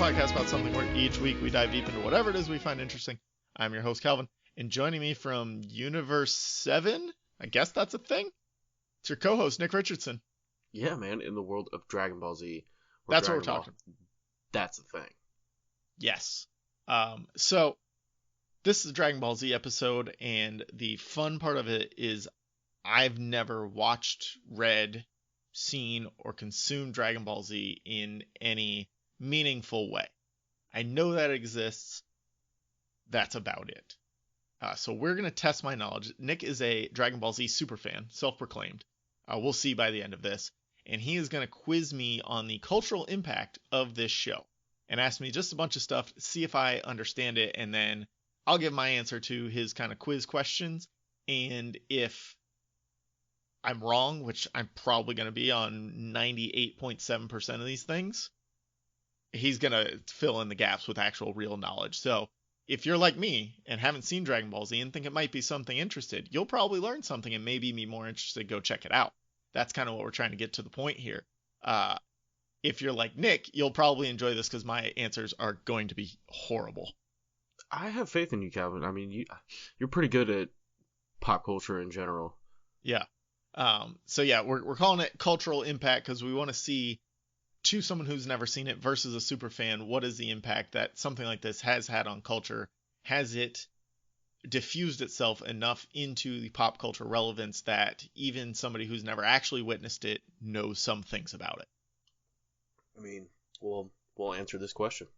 podcast about something where each week we dive deep into whatever it is we find interesting. I'm your host, Calvin, and joining me from Universe 7, I guess that's a thing, it's your co-host, Nick Richardson. Yeah, man, in the world of Dragon Ball Z. That's what we're talking about. That's the thing. Yes. So, this is a Dragon Ball Z episode, and the fun part of it is I've never watched, read, seen, or consumed Dragon Ball Z in any meaningful way. I know that exists. That's about it. So we're going to test my knowledge. Nick is a Dragon Ball Z superfan, self-proclaimed. We'll see by the end of this. And he is going to quiz me on the cultural impact of this show and ask me just a bunch of stuff, see if I understand it, and then I'll give my answer to his kind of quiz questions. And if I'm wrong, which I'm probably going to be on 98.7% of these things, he's going to fill in the gaps with actual real knowledge. So if you're like me and haven't seen Dragon Ball Z and think it might be something interested, you'll probably learn something and maybe be more interested. Go check it out. That's kind of what we're trying to get to the point here. If you're like Nick, you'll probably enjoy this because my answers are going to be horrible. I have faith in you, Calvin. I mean, you're pretty good at pop culture in general. Yeah. So yeah, we're calling it cultural impact because we want to see, to someone who's never seen it versus a super fan, what is the impact that something like this has had on culture? Has it diffused itself enough into the pop culture relevance that even somebody who's never actually witnessed it knows some things about it? I mean, we'll answer this question.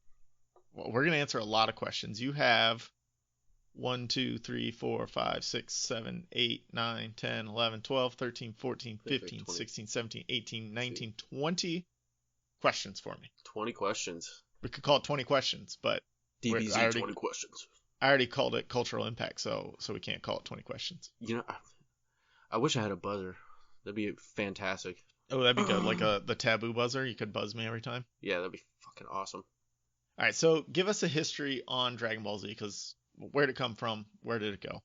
Well, we're going to answer a lot of questions. You have 1, 2, 3, 4, 5, 6, 7, 8, 9, 10, 11, 12, 13, 14, 15, 16, 17, 18, 19, 20 questions for me. 20 questions. We could call it 20 questions, but DBZ 20 questions. I already called it cultural impact, so we can't call it 20 questions. You know, I wish I had a buzzer. That'd be fantastic. Oh, that'd be good. Like the taboo buzzer. You could buzz me every time. Yeah, that'd be fucking awesome. All right, so give us a history on Dragon Ball Z, because where did it come from? Where did it go?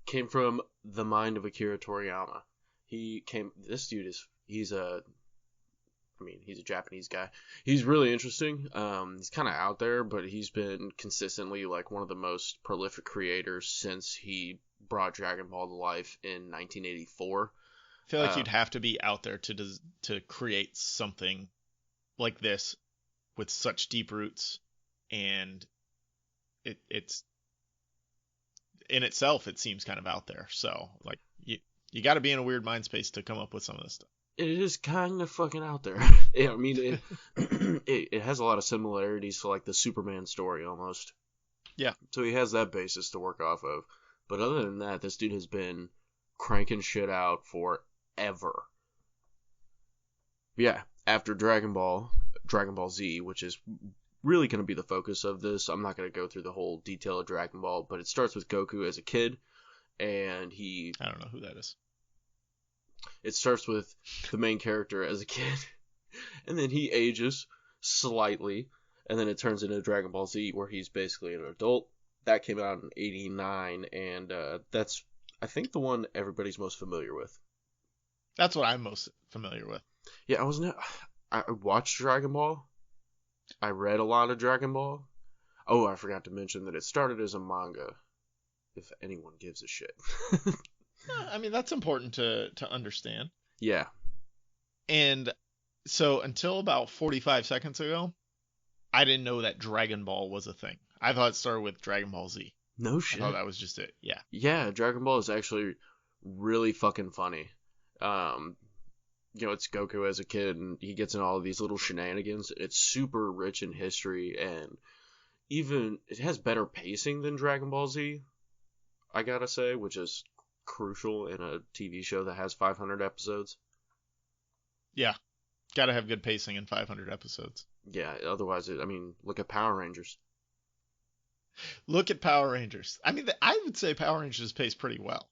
Came from the mind of Akira Toriyama. This dude he's a Japanese guy. He's really interesting. He's kind of out there, but he's been consistently like one of the most prolific creators since he brought Dragon Ball to life in 1984. I feel like you'd have to be out there to create something like this with such deep roots, and it's in itself, it seems kind of out there. So like you got to be in a weird mind space to come up with some of this stuff. It is kind of fucking out there. I mean, it has a lot of similarities to like the Superman story almost. Yeah. So he has that basis to work off of. But other than that, this dude has been cranking shit out forever. Yeah, after Dragon Ball Z, which is really going to be the focus of this. I'm not going to go through the whole detail of Dragon Ball, but it starts with Goku as a kid, and I don't know who that is. It starts with the main character as a kid, and then he ages slightly, and then it turns into Dragon Ball Z, where he's basically an adult. That came out in 89, and that's, I think, the one everybody's most familiar with. That's what I'm most familiar with. Yeah, I watched Dragon Ball. I read a lot of Dragon Ball. Oh, I forgot to mention that it started as a manga, if anyone gives a shit. I mean, that's important to understand. Yeah. And so until about 45 seconds ago, I didn't know that Dragon Ball was a thing. I thought it started with Dragon Ball Z. No shit. I thought that was just it. Yeah. Yeah, Dragon Ball is actually really fucking funny. It's Goku as a kid, and he gets in all of these little shenanigans. It's super rich in history, and even it has better pacing than Dragon Ball Z, I gotta say, which is crucial in a TV show that has 500 episodes. Yeah. Gotta have good pacing in 500 episodes. Yeah, otherwise, look at Power Rangers. Look at Power Rangers. I mean, I would say Power Rangers pace pretty well.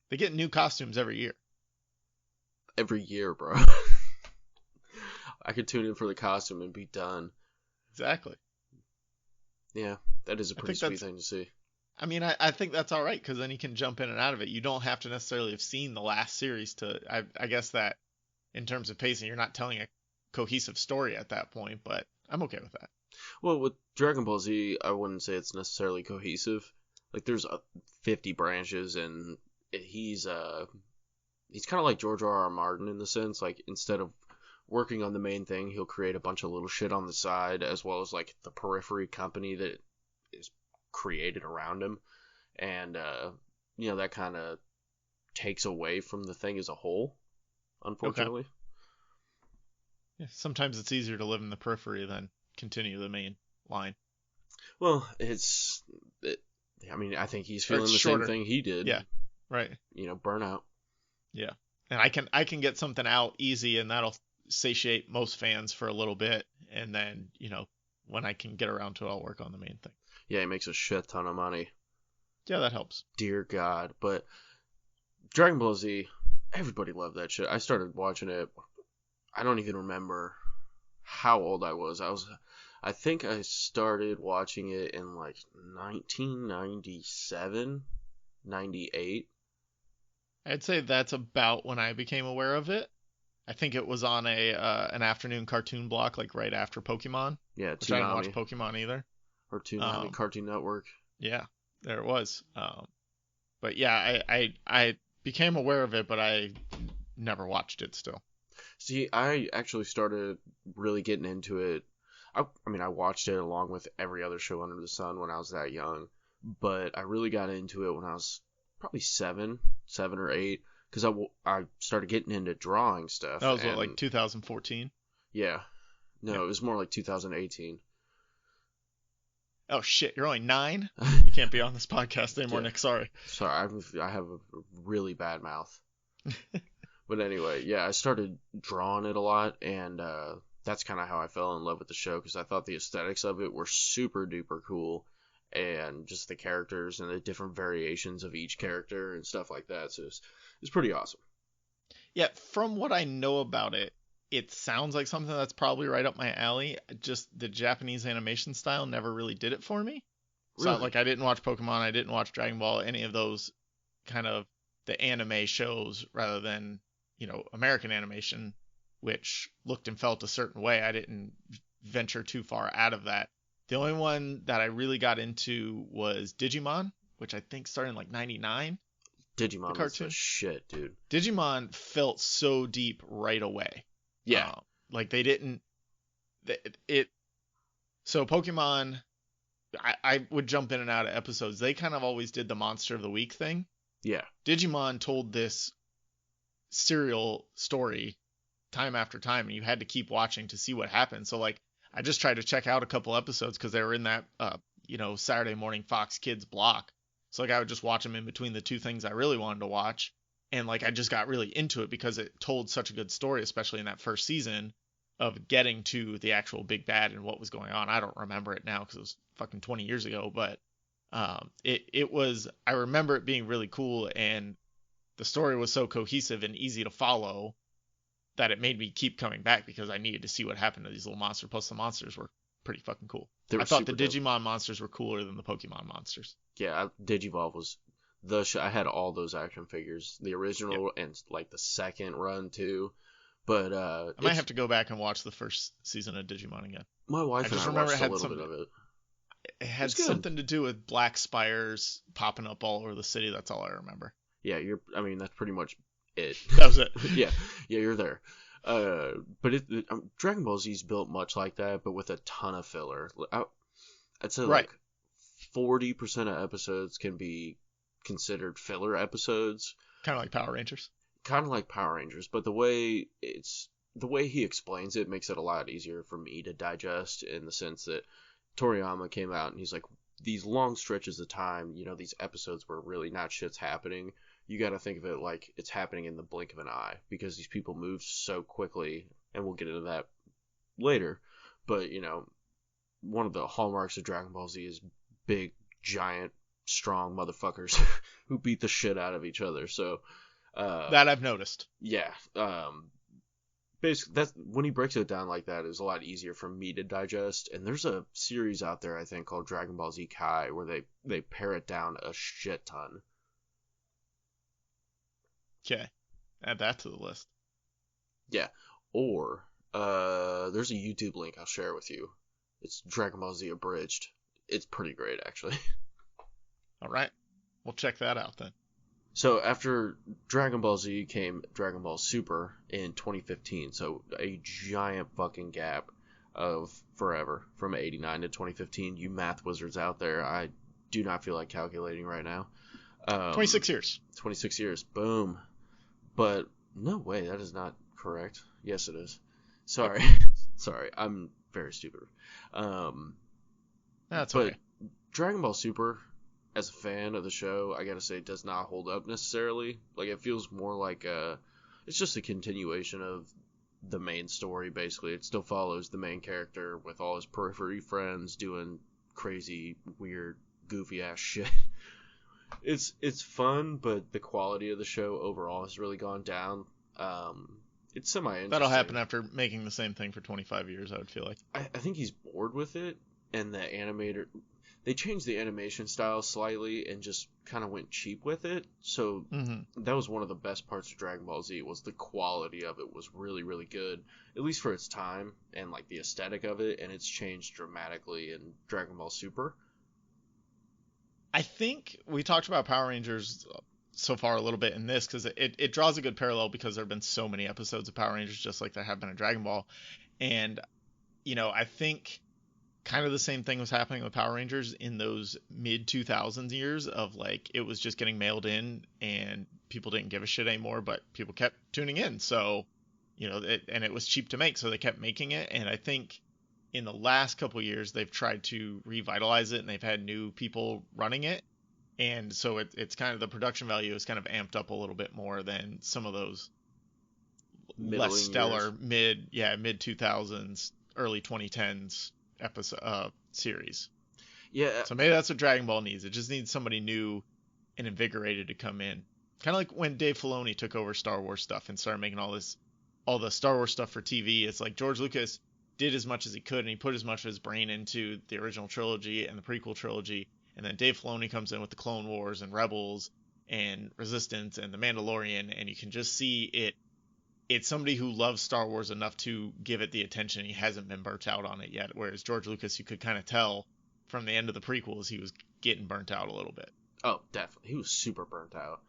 They get new costumes every year. Every year, bro. I could tune in for the costume and be done. Exactly. Yeah, that is a pretty sweet thing to see. I mean, I think that's all right, because then you can jump in and out of it. You don't have to necessarily have seen the last series to... I guess that in terms of pacing, you're not telling a cohesive story at that point, but I'm okay with that. Well, with Dragon Ball Z, I wouldn't say it's necessarily cohesive. Like, there's 50 branches, and he's kind of like George R. R. Martin in the sense, like, instead of working on the main thing, he'll create a bunch of little shit on the side, as well as, like, the periphery company that is created around him. And, that kind of takes away from the thing as a whole, unfortunately. Okay. Yeah, sometimes it's easier to live in the periphery than continue the main line. Well, I think he's feeling the shorter. same thing he did. Yeah, right. Burnout. Yeah, and I can get something out easy, and that'll satiate most fans for a little bit, and then when I can get around to it, I'll work on the main thing. Yeah, he makes a shit ton of money. Yeah, that helps. Dear God, but Dragon Ball Z, everybody loved that shit. I started watching it. I don't even remember how old I was. I think I started watching it in like 1997, 98. I'd say that's about when I became aware of it. I think it was on an afternoon cartoon block, like right after Pokemon. Yeah, which I didn't watch Pokemon either. Or Toonami, Cartoon Network. Yeah, there it was. But yeah, I became aware of it, but I never watched it still. See, I actually started really getting into it. I watched it along with every other show under the sun when I was that young, but I really got into it when I was probably 7 or 8, because I started getting into drawing stuff. That was like 2014? Yeah. No, It was more like 2018. Oh shit, you're only 9? You can't be on this podcast anymore, Nick. Sorry. Sorry, I have a really bad mouth. But anyway, yeah, I started drawing it a lot, and that's kind of how I fell in love with the show, because I thought the aesthetics of it were super duper cool, and just the characters and the different variations of each character and stuff like that. So it's pretty awesome. Yeah, from what I know about it, it sounds like something that's probably right up my alley. Just the Japanese animation style never really did it for me. Really? So like I didn't watch Pokemon, I didn't watch Dragon Ball, any of those kind of the anime shows rather than, American animation, which looked and felt a certain way. I didn't venture too far out of that. The only one that I really got into was Digimon, which I think started in like 99. Digimon was the shit, dude. Digimon felt so deep right away. Yeah. Like they didn't so Pokemon, I would jump in and out of episodes. They kind of always did the monster of the week thing. Yeah. Digimon told this serial story time after time, and you had to keep watching to see what happened. So like I just tried to check out a couple episodes because they were in that Saturday morning Fox Kids block. So like I would just watch them in between the two things I really wanted to watch. And like I just got really into it because it told such a good story, especially in that first season of getting to the actual big bad and what was going on. I don't remember it now because it was fucking 20 years ago, but it was, I remember it being really cool, and the story was so cohesive and easy to follow that it made me keep coming back because I needed to see what happened to these little monsters. Plus the monsters were pretty fucking cool. I thought the Digimon monsters were cooler than the Pokemon monsters. Yeah, Digivolve was I had all those action figures, the original and like the second run too. But I might have to go back and watch the first season of Digimon again. My wife and I watched a little bit of it. It had something to do with black spires popping up all over the city. That's all I remember. Yeah, that's pretty much it. That was it. yeah, you're there. But Dragon Ball Z is built much like that, but with a ton of filler. I'd say like 40% of episodes can be considered filler episodes. Kind of like Power Rangers. Kind of like Power Rangers, but the way he explains it makes it a lot easier for me to digest, in the sense that Toriyama came out and he's like, these long stretches of time, these episodes where really not shit's happening, you got to think of it like it's happening in the blink of an eye, because these people move so quickly, and we'll get into that later. But, one of the hallmarks of Dragon Ball Z is big, giant, strong motherfuckers who beat the shit out of each other. So that I've noticed. Yeah. Basically, that's when he breaks it down like that, is a lot easier for me to digest. And there's a series out there, I think, called Dragon Ball Z Kai, where they pare it down a shit ton. Okay, add that to the list. Yeah, or there's a YouTube link I'll share with you. It's Dragon Ball Z abridged. It's pretty great, actually. All right. We'll check that out then. So after Dragon Ball Z came Dragon Ball Super in 2015, so a giant fucking gap of forever from 89 to 2015. You math wizards out there, I do not feel like calculating right now. 26 years. 26 years, boom. But no way, that is not correct. Yes, it is. Sorry. Sorry, I'm very stupid. That's but okay. Dragon Ball Super, as a fan of the show, I gotta say, does not hold up necessarily. Like, it feels more like it's just a continuation of the main story, basically. It still follows the main character with all his periphery friends doing crazy, weird, goofy-ass shit. It's fun, but the quality of the show overall has really gone down. It's semi-interesting. That'll happen after making the same thing for 25 years, I would feel like. I think he's bored with it, and the animator... They changed the animation style slightly and just kind of went cheap with it. So that was one of the best parts of Dragon Ball Z, was the quality of it was really, really good, at least for its time, and like the aesthetic of it, and it's changed dramatically in Dragon Ball Super. I think we talked about Power Rangers so far a little bit in this because it draws a good parallel because there have been so many episodes of Power Rangers just like there have been in Dragon Ball. And, I think kind of the same thing was happening with Power Rangers in those mid 2000s years of like it was just getting mailed in and people didn't give a shit anymore, but people kept tuning in. So, and it was cheap to make, so they kept making it. And I think in the last couple of years they've tried to revitalize it and they've had new people running it. And so it's kind of the production value is kind of amped up a little bit more than some of those less stellar mid 2000s, early 2010s episode series. Yeah. So maybe that's what Dragon Ball needs. It just needs somebody new and invigorated to come in. Kind of like when Dave Filoni took over Star Wars stuff and started making all the Star Wars stuff for TV. It's like George Lucas did as much as he could and he put as much of his brain into the original trilogy and the prequel trilogy. And then Dave Filoni comes in with the Clone Wars and Rebels and Resistance and the Mandalorian, and you can just see it. It's somebody who loves Star Wars enough to give it the attention. He hasn't been burnt out on it yet. Whereas George Lucas, you could kind of tell from the end of the prequels, he was getting burnt out a little bit. Oh, definitely. He was super burnt out.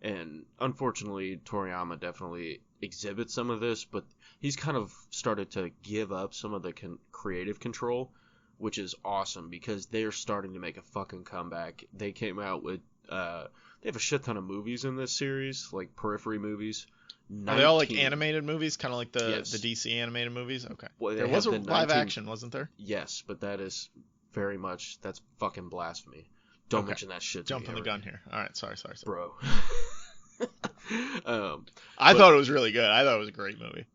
And unfortunately, Toriyama definitely exhibits some of this, but he's kind of started to give up some of the creative control, which is awesome because they're starting to make a fucking comeback. They came out with, they have a shit ton of movies in this series, like periphery movies. 19. Are they all like animated movies, kind of like the Yes. the DC animated movies? Okay. Well, there was a live action, wasn't there? Yes, but that is very much, that's fucking blasphemy. Don't mention that shit to me. Jumping the gun here. All right, sorry. Bro. I thought it was really good. I thought it was a great movie.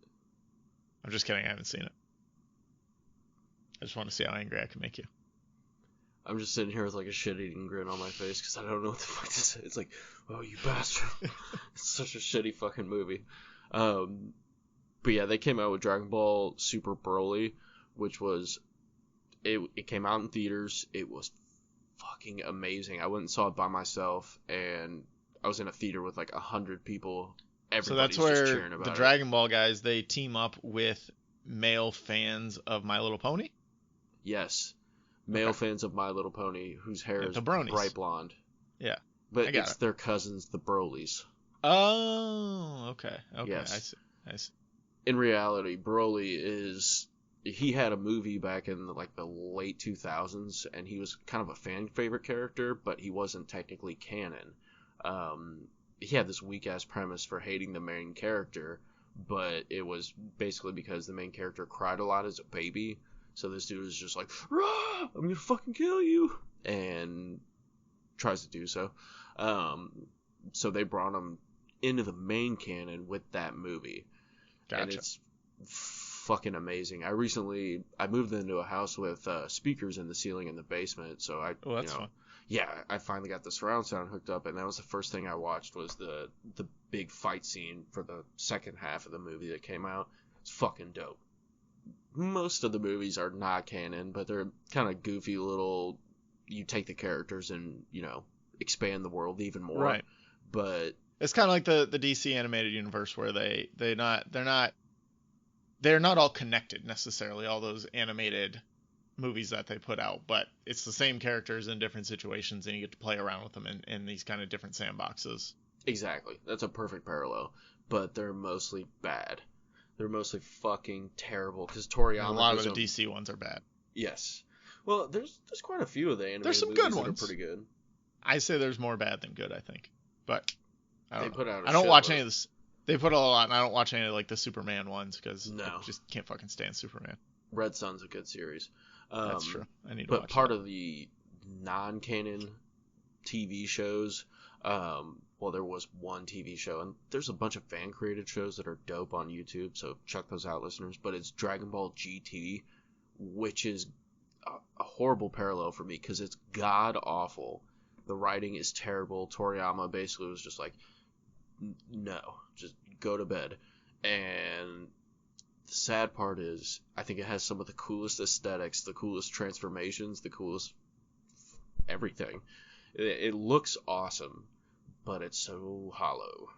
I'm just kidding. I haven't seen it. I just want to see how angry I can make you. I'm just sitting here with like a shit-eating grin on my face because I don't know what the fuck to say. It's like, oh, you bastard. It's such a shitty fucking movie. But yeah, they came out with Dragon Ball Super Broly, which was, it came out in theaters. It was fucking amazing. I went and saw it by myself, and I was in a theater with like 100 people. Everybody's so that's just where cheering about the it. Dragon Ball guys, they team up with male fans of My Little Pony? Yes. Male fans of My Little Pony whose hair is the bronies. bright blonde. Yeah. But it's their cousins, the Brolys. Oh, okay. Yes. I see. In reality, Broly he had a movie back in like the late 2000s, and he was kind of a fan favorite character, but he wasn't technically canon. He had this weak ass premise for hating the main character, but it was basically because the main character cried a lot as a baby. So this dude was just like, "Rah! I'm gonna fucking kill you," and tries to do so. So they brought him into the main canon with that movie. Gotcha. And it's fucking amazing. I moved into a house with speakers in the ceiling in the basement, so that's fun. Yeah, I finally got the surround sound hooked up, and that was the first thing I watched was the big fight scene for the second half of the movie that came out. It's fucking dope. Most of the movies are not canon, but they're kind of goofy little, you take the characters and, expand the world even more. Right. But it's kind of like the DC animated universe where they're not all connected necessarily, all those animated movies that they put out, but it's the same characters in different situations, and you get to play around with them in these kind of different sandboxes. Exactly. That's a perfect parallel. But they're mostly bad. They're mostly fucking terrible. Because Toriyama. And a lot of the DC ones are bad. Yes. Well, there's quite a few of the animated there's some movies good that ones. are pretty good. I say there's more bad than good, I think. But I don't know. I don't watch any of this. They put a lot, and I don't watch any of like the Superman ones because I just can't fucking stand Superman. Red Son's a good series. That's true. I need to but watch part that. of the non-canon TV shows, well, there was one TV show, and there's a bunch of fan-created shows that are dope on YouTube, so check those out, listeners. But it's Dragon Ball GT, which is a horrible parallel for me because it's god-awful. The writing is terrible. Toriyama basically was just like, no, just go to bed. And the sad part is, I think it has some of the coolest aesthetics, the coolest transformations, the coolest everything. It looks awesome, but it's so hollow.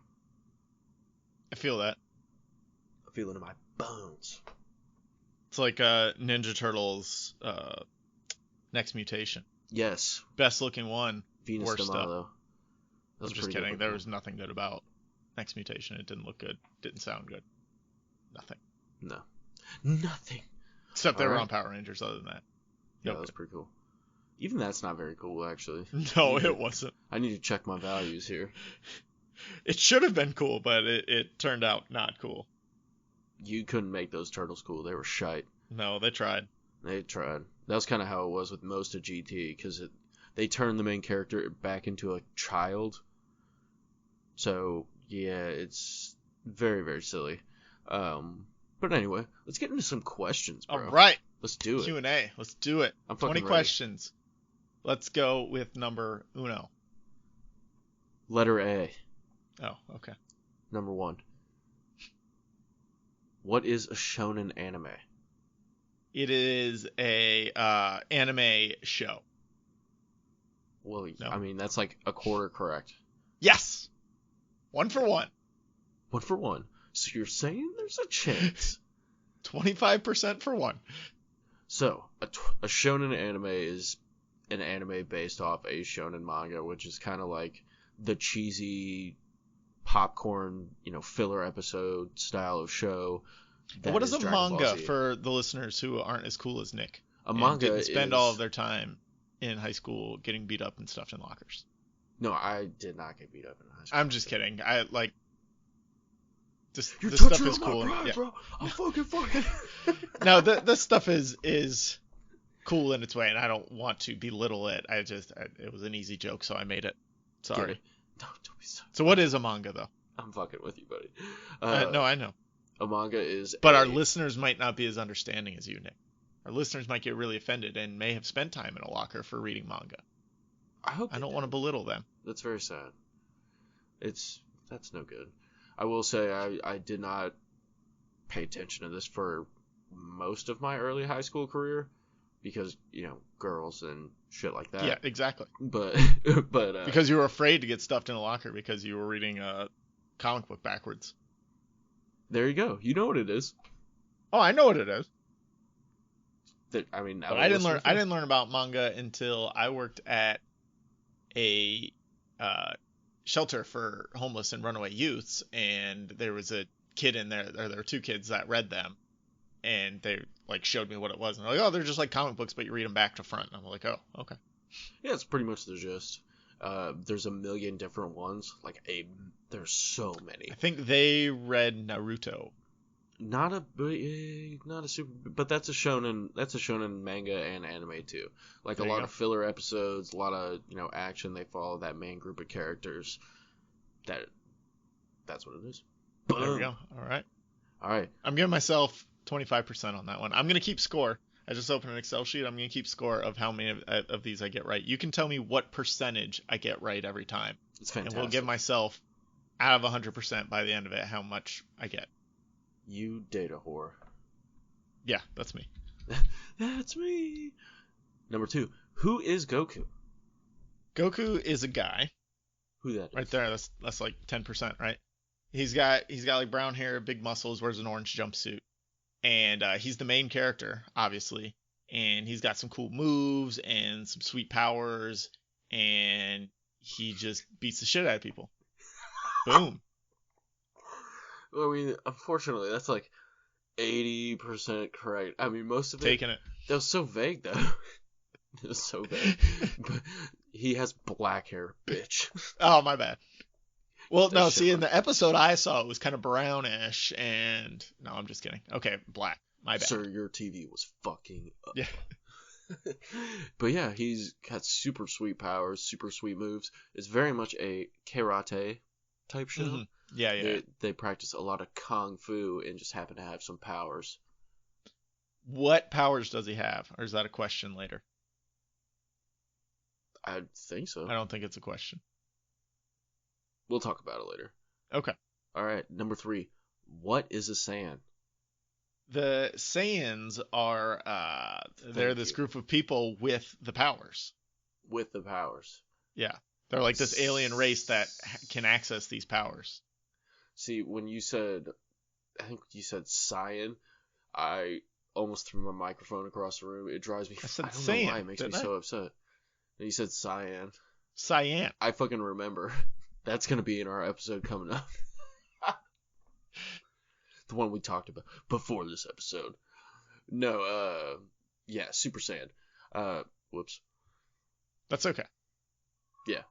I feel that. I feel it in my bones. It's like Ninja Turtles Next Mutation. Yes. Best looking one. Venus worst D'Amato. I'm just kidding. There was nothing good about Next Mutation. It didn't look good. Didn't sound good. Nothing. No. Nothing. Except they were on Power Rangers other than that. Yeah, that was pretty cool. Even that's not very cool, actually. No, it wasn't. I need to check my values here. It should have been cool, but it turned out not cool. You couldn't make those turtles cool. They were shite. No, they tried. They tried. That was kind of how it was with most of GT, because they turned the main character back into a child. So, yeah, it's very, very silly. But anyway, let's get into some questions, bro. All right. Let's do it. Q&A. Let's do it. I'm fucking 20 ready. questions. Let's go with number uno. Letter A. Oh, okay. Number 1. What is a shonen anime? It is a anime show. Well, No. I mean, that's like a quarter correct. Yes. 1 for 1. 1 for 1. So you're saying there's a chance. 25% for 1. So, a shonen anime is an anime based off a shonen manga, which is kind of like the cheesy popcorn, filler episode style of show. What is a Dragon Ball manga Z. for the listeners who aren't as cool as Nick? A manga didn't spend is... all of their time in high school getting beat up and stuffed in lockers. No, I did not get beat up in high school. I'm just kidding. This You're stuff touching is on cool. my pride, Yeah. bro. I'm fucking. No, this stuff is cool in its way, and I don't want to belittle it. It was an easy joke, so I made it. Sorry. No, don't be so. So what is a manga, though? I'm fucking with you, buddy. No, I know. A manga is. But our listeners might not be as understanding as you, Nick. Our listeners might get really offended and may have spent time in a locker for reading manga. I don't want to belittle them. That's very sad. That's no good. I will say I did not pay attention to this for most of my early high school career because, girls and shit like that. Yeah, exactly. But because you were afraid to get stuffed in a locker because you were reading a comic book backwards. There you go. You know what it is. Oh, I know what it is. But I didn't learn about manga until I worked at a shelter for homeless and runaway youths, and there was a kid in there, or there were 2 kids that read them, and they showed me what it was, and they're like, oh, they're just like comic books, but you read them back to front. And I'm like, oh, okay. Yeah, it's pretty much the gist. There's a million different ones. There's so many. I think they read Naruto. Not a super, but that's a shonen. That's a shonen manga and anime too. A lot of filler episodes, a lot of action. They follow that main group of characters. That's what it is. There we go. All right. I'm giving myself 25% on that one. I'm gonna keep score. I just opened an Excel sheet. I'm gonna keep score of how many of these I get right. You can tell me what percentage I get right every time. It's fantastic. And we'll give myself out of 100% by the end of it how much I get. You data whore. Yeah, that's me. That's me. Number 2. Who is Goku? Goku is a guy. Who that is? Right there. That's like 10%, right? He's got brown hair, big muscles, wears an orange jumpsuit, and he's the main character, obviously. and he's got some cool moves and some sweet powers, and he just beats the shit out of people. Boom. I mean, unfortunately, that's like 80% correct. I mean, most of it. Taking it. That was so vague, though. It was so vague. But he has black hair, bitch. Oh, my bad. Well, That no, shit see, in was- the episode I saw, it was kind of brownish, and no, I'm just kidding. Okay, black. My bad. Sir, your TV was fucking up. Yeah. But yeah, he's got super sweet powers, super sweet moves. It's very much a karate type show. Mhm. Yeah, yeah. They practice a lot of kung fu and just happen to have some powers. What powers does he have? Or is that a question later? I think so. I don't think it's a question. We'll talk about it later. Okay. All right, number 3. What is a Saiyan? The Saiyans are, they're this you. group of people with the powers. With the powers. Yeah. They're like this alien race that can access these powers. See, when you said, I think you said Saiyan, I almost threw my microphone across the room. It drives me. I said I don't know Saiyan, why it makes me didn't I? so upset. And you said Cyan. Cyan. I fucking remember. That's gonna be in our episode coming up. The one we talked about before this episode. No, yeah, Super Saiyan. Whoops. That's okay. Yeah.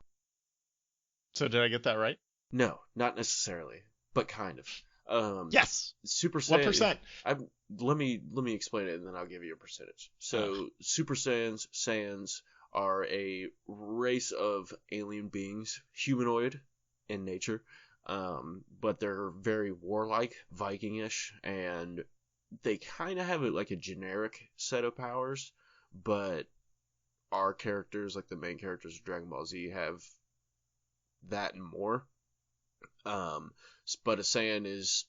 So did I get that right? No, not necessarily, but kind of. Yes. Super Saiyan. What percent? Let me explain it, and then I'll give you a percentage. So, Super Saiyans are a race of alien beings, humanoid in nature, but they're very warlike, Viking-ish, and they kind of have like a generic set of powers, but our characters, like the main characters of Dragon Ball Z, have that and more. But a Saiyan is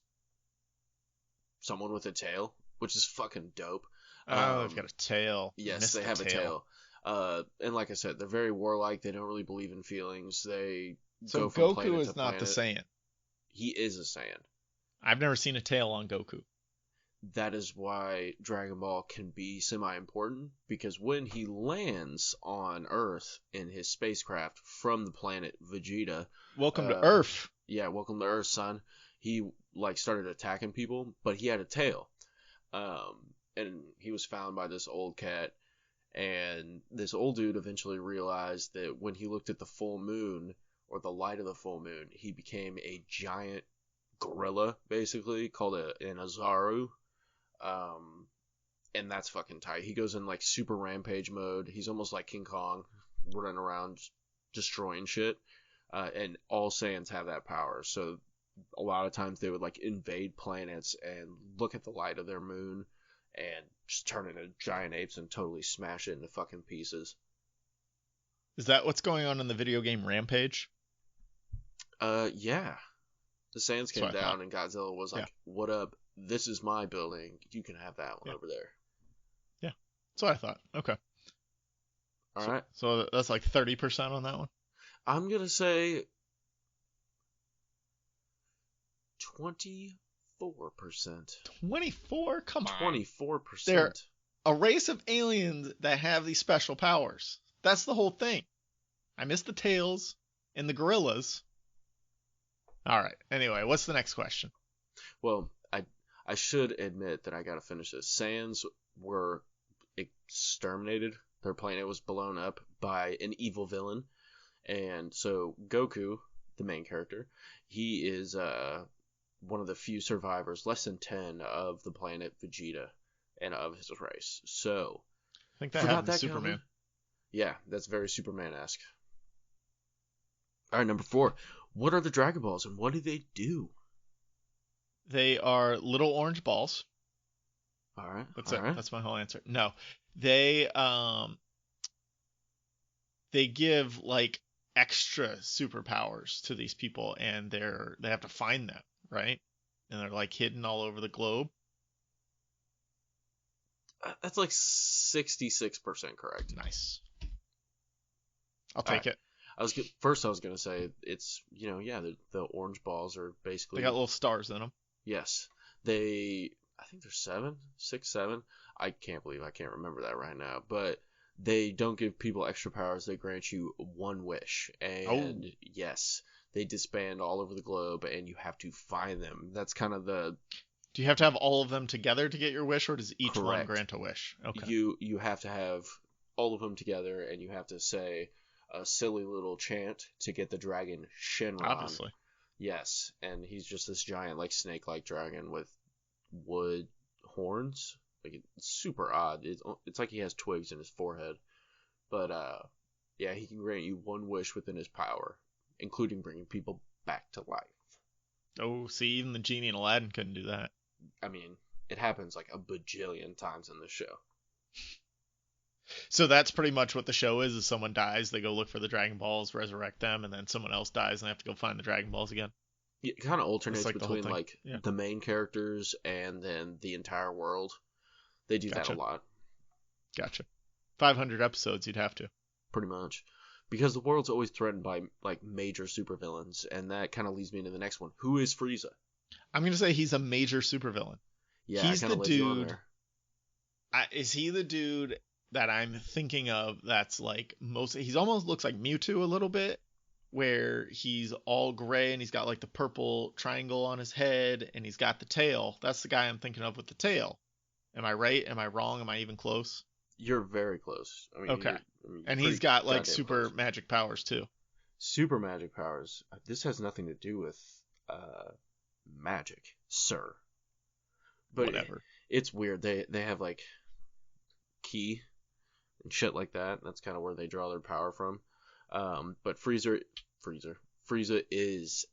someone with a tail, which is fucking dope. Oh, they've got a tail. Yes, they have a tail. And like I said, they're very warlike. They don't really believe in feelings. They So go from Goku planet is to not the planet. Saiyan. He is a Saiyan. I've never seen a tail on Goku. That is why Dragon Ball can be semi-important, because when he lands on Earth in his spacecraft from the planet Vegeta, Welcome to Earth. yeah, welcome to Earth, son. He like started attacking people, but he had a tail. And he was found by this old cat, and this old dude eventually realized that when he looked at the full moon, or the light of the full moon, he became a giant gorilla, basically, called an Azaru. And that's fucking tight. He goes in like super rampage mode. He's almost like King Kong, running around destroying shit. And all Saiyans have that power. So a lot of times they would like invade planets and look at the light of their moon and just turn into giant apes and totally smash it into fucking pieces. Is that what's going on in the video game Rampage? Yeah. The Saiyans came That's what I down and Godzilla was like, "What up? This is my building. You can have that one over there." Yeah. That's what I thought. Okay. All right. So that's like 30% on that one? I'm going to say 24%. 24? Come on. 24%. They're a race of aliens that have these special powers. That's the whole thing. I missed the tails and the gorillas. All right. Anyway, what's the next question? Well, I should admit that I got to finish this. Saiyans were exterminated. Their planet was blown up by an evil villain. And so Goku, the main character, he is one of the few survivors, less than 10, of the planet Vegeta and of his race. So, I think that happened to Superman. Coming? Yeah, that's very Superman-esque. All right, number 4. What are the Dragon Balls and what do they do? They are little orange balls. All right. That's all it. Right. That's my whole answer. No. They give like extra superpowers to these people, and they have to find them, right? And they're like hidden all over the globe. That's like 66% correct. Nice. I'll take it. I was gonna say it's the orange balls are basically They got little stars in them. Yes, they. I think there's 7, 6, 7. I can't believe I can't remember that right now. But they don't give people extra powers. They grant you one wish. And yes, they disband all over the globe, and you have to find them. That's kind of the... Do you have to have all of them together to get your wish, or does each one Correct. grant a wish? Okay. You have to have all of them together, and you have to say a silly little chant to get the dragon Shenron. Obviously. Yes, and he's just this giant, like, snake-like dragon with wood horns. Like, it's super odd. It's like he has twigs in his forehead. But, yeah, he can grant you one wish within his power, including bringing people back to life. Oh, see, even the genie in Aladdin couldn't do that. I mean, it happens like a bajillion times in this show. So that's pretty much what the show is someone dies, they go look for the Dragon Balls, resurrect them, and then someone else dies and they have to go find the Dragon Balls again. It kind of alternates like between, like, the main characters and then the entire world. They do that a lot. Gotcha. 500 episodes, you'd have to. Pretty much. Because the world's always threatened by, like, major supervillains, and that kind of leads me into the next one. Who is Frieza? I'm going to say he's a major supervillain. Yeah, he's the dude. Is he the dude that I'm thinking of that's, like, he almost looks like Mewtwo a little bit, where he's all gray and he's got, like, the purple triangle on his head and he's got the tail? That's the guy I'm thinking of with the tail. Am I right? Am I wrong? Am I even close? You're very close. I mean, okay. And he's got, like, super close. Magic powers, too. Super magic powers. This has nothing to do with magic, sir. But whatever. It's weird. They have, like, ki and shit like that. That's kind of where they draw their power from. But Frieza is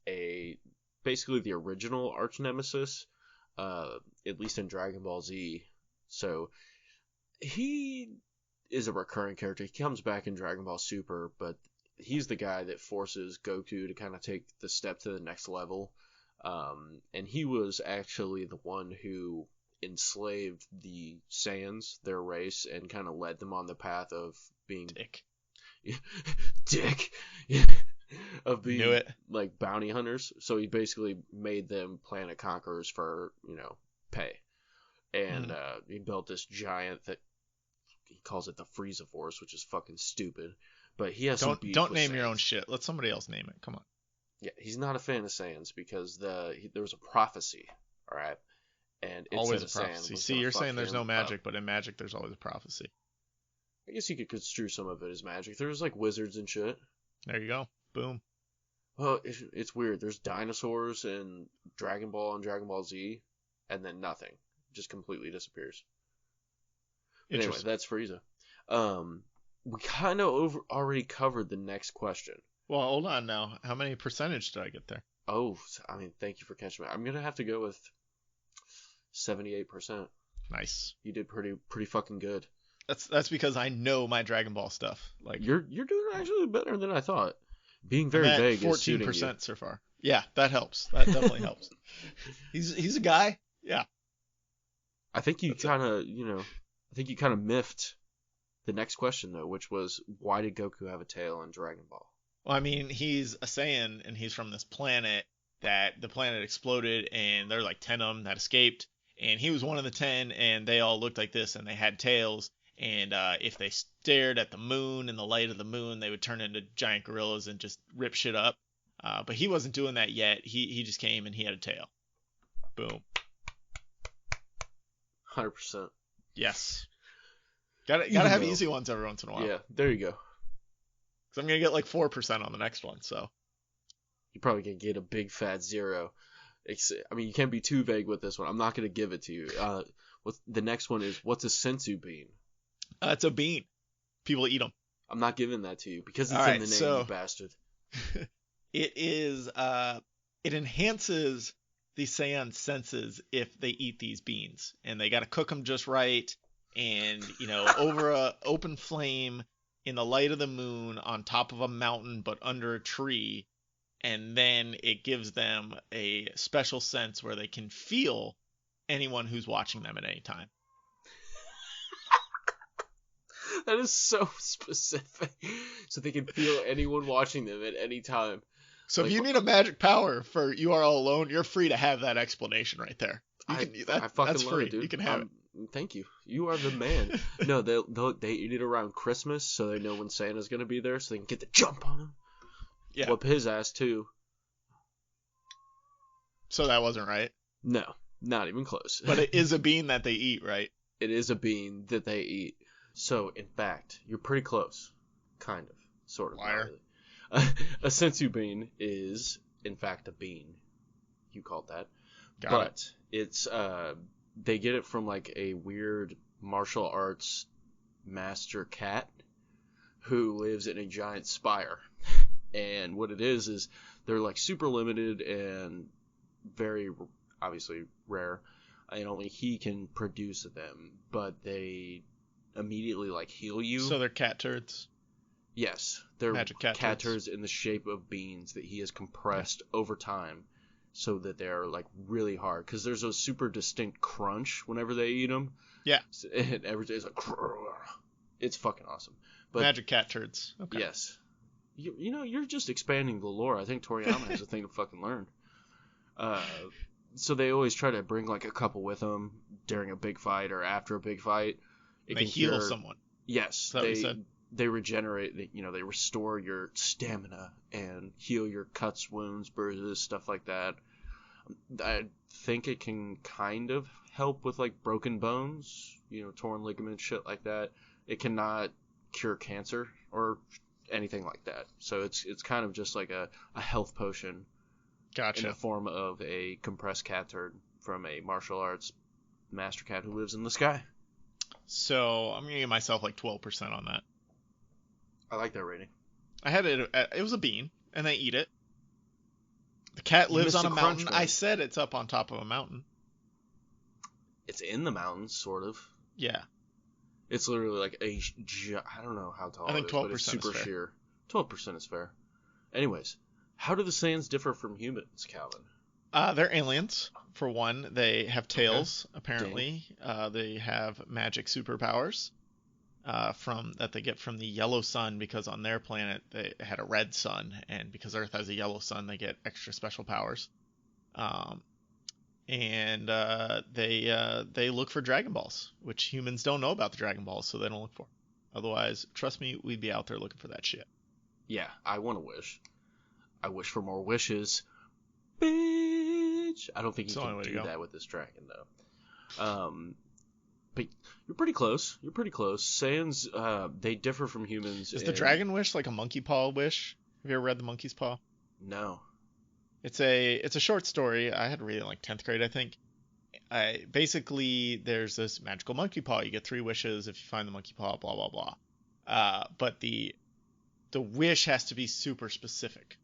basically the original arch nemesis, at least in Dragon Ball Z. So he is a recurring character. He comes back in Dragon Ball Super, but he's the guy that forces Goku to kind of take the step to the next level. And he was actually the one who enslaved the Saiyans, their race, and kind of led them on the path of being Dick of being like bounty hunters. So he basically made them planet conquerors for, pay. And he built this giant that he calls it the Frieza Force, which is fucking stupid. But he has some beef don't with name Saiyans. Your own shit. Let somebody else name it. Come on. Yeah, he's not a fan of Saiyans because there was a prophecy, all right? And it always said a prophecy. See, you're saying there's no magic, but in magic there's always a prophecy. I guess you could construe some of it as magic. There's like wizards and shit. There you go. Boom. Well, it's weird. There's dinosaurs in Dragon Ball and Dragon Ball Z, and then nothing. Just completely disappears. Anyway, that's Frieza. We kind of already covered the next question. Well, hold on now. How many percentage did I get there? Oh, I mean, thank you for catching me. I'm gonna have to go with 78%. Nice. You did pretty fucking good. That's because I know my Dragon Ball stuff. Like you're doing actually better than I thought. Being very vague is suiting you. 14% so far. Yeah, that helps. That definitely helps. He's a guy. Yeah. I think you kind of miffed the next question though, which was why did Goku have a tail in Dragon Ball? Well, I mean, he's a Saiyan and he's from this planet that the planet exploded and there are like 10 of them that escaped, and he was one of the 10 and they all looked like this and they had tails. And if they stared at the moon and the light of the moon, they would turn into giant gorillas and just rip shit up. But he wasn't doing that yet. He just came and he had a tail. Boom. 100%. Yes. Gotta have easy ones every once in a while. Yeah, there you go. Because I'm going to get like 4% on the next one, so. You're probably going to get a big fat 0. I mean, you can't be too vague with this one. I'm not going to give it to you. The next one is, what's a Senzu Bean? It's a bean. People eat them. I'm not giving that to you because it's in the name, you bastard. It is. It enhances the Saiyan senses if they eat these beans, and they got to cook them just right, and over a open flame in the light of the moon on top of a mountain but under a tree, and then it gives them a special sense where they can feel anyone who's watching them at any time. That is so specific. So they can feel anyone watching them at any time. So if you need a magic power for You Are All Alone, you're free to have that explanation right there. I fucking that's love free. it, dude. You can have it. Thank you. You are the man. No, they eat it around Christmas, so they know when Santa's gonna be there, so they can get the jump on him. Yeah. Whoop his ass too. So that wasn't right. No, not even close. But it is a bean that they eat, right? It is a bean that they eat. So, in fact, you're pretty close. Kind of. Sort of. Liar. Not really. A senzu bean is, in fact, a bean. You called that. But it's, they get it from, like, a weird martial arts master cat who lives in a giant spire. And what it is they're, like, super limited and very, obviously, rare. And only he can produce them, but they immediately like heal you. So they're cat turds. Yes, they're magic cat turds turds in the shape of beans that he has compressed over time, so that they're like really hard. Because there's a super distinct crunch whenever they eat them. Yeah. And every day it's like, it's fucking awesome. But magic cat turds. Okay. Yes, you know you're just expanding the lore. I think Toriyama has a thing to fucking learn. So they always try to bring like a couple with them during a big fight or after a big fight. They heal someone. Yes, they regenerate. They restore your stamina and heal your cuts, wounds, bruises, stuff like that. I think it can kind of help with like broken bones, torn ligaments, shit like that. It cannot cure cancer or anything like that. So it's kind of just like a health potion. Gotcha. In the form of a compressed cat turd from a martial arts master cat who lives in the sky. So I'm gonna give myself like 12% on that. I like that rating. I had it. It was a bean, and they eat it. The cat lives on a mountain. Man. I said it's up on top of a mountain. It's in the mountains, sort of. Yeah. It's literally like I don't know how tall I think 12% but it's super is fair. sheer. 12% is fair. Anyways. How do the Saiyans differ from humans, Calvin? They're aliens, for one. They have tails, apparently. They have magic superpowers that they get from the yellow sun, because on their planet they had a red sun, and because Earth has a yellow sun, they get extra special powers. And they look for Dragon Balls, which humans don't know about the Dragon Balls, so they don't look for. Otherwise, trust me, we'd be out there looking for that shit. Yeah, I want to wish. I wish for more wishes. Bitch! I don't think you can do that with this dragon, though. But you're pretty close. Saiyans, they differ from humans. Is the dragon wish like a monkey paw wish? Have you ever read The Monkey's Paw? No. It's a short story. I had to read it in like 10th grade, I think. Basically, there's this magical monkey paw. You get 3 wishes if you find the monkey paw, blah, blah, blah. But the wish has to be super specific.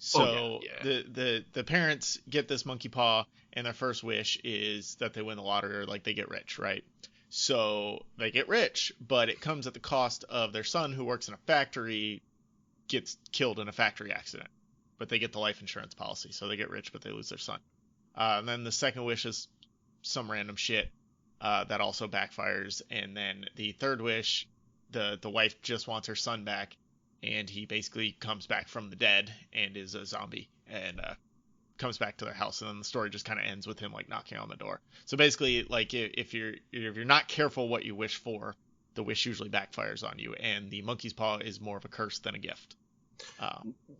So the parents get this monkey paw, and their first wish is that they win the lottery, or like they get rich, right? So they get rich, but it comes at the cost of their son, who works in a factory, gets killed in a factory accident. But they get the life insurance policy, so they get rich, but they lose their son. And then the second wish is some random shit that also backfires. And then the third wish, the wife just wants her son back, and he basically comes back from the dead and is a zombie and comes back to their house, and then the story just kind of ends with him like knocking on the door. So basically, like if you're not careful what you wish for, the wish usually backfires on you, and the monkey's paw is more of a curse than a gift.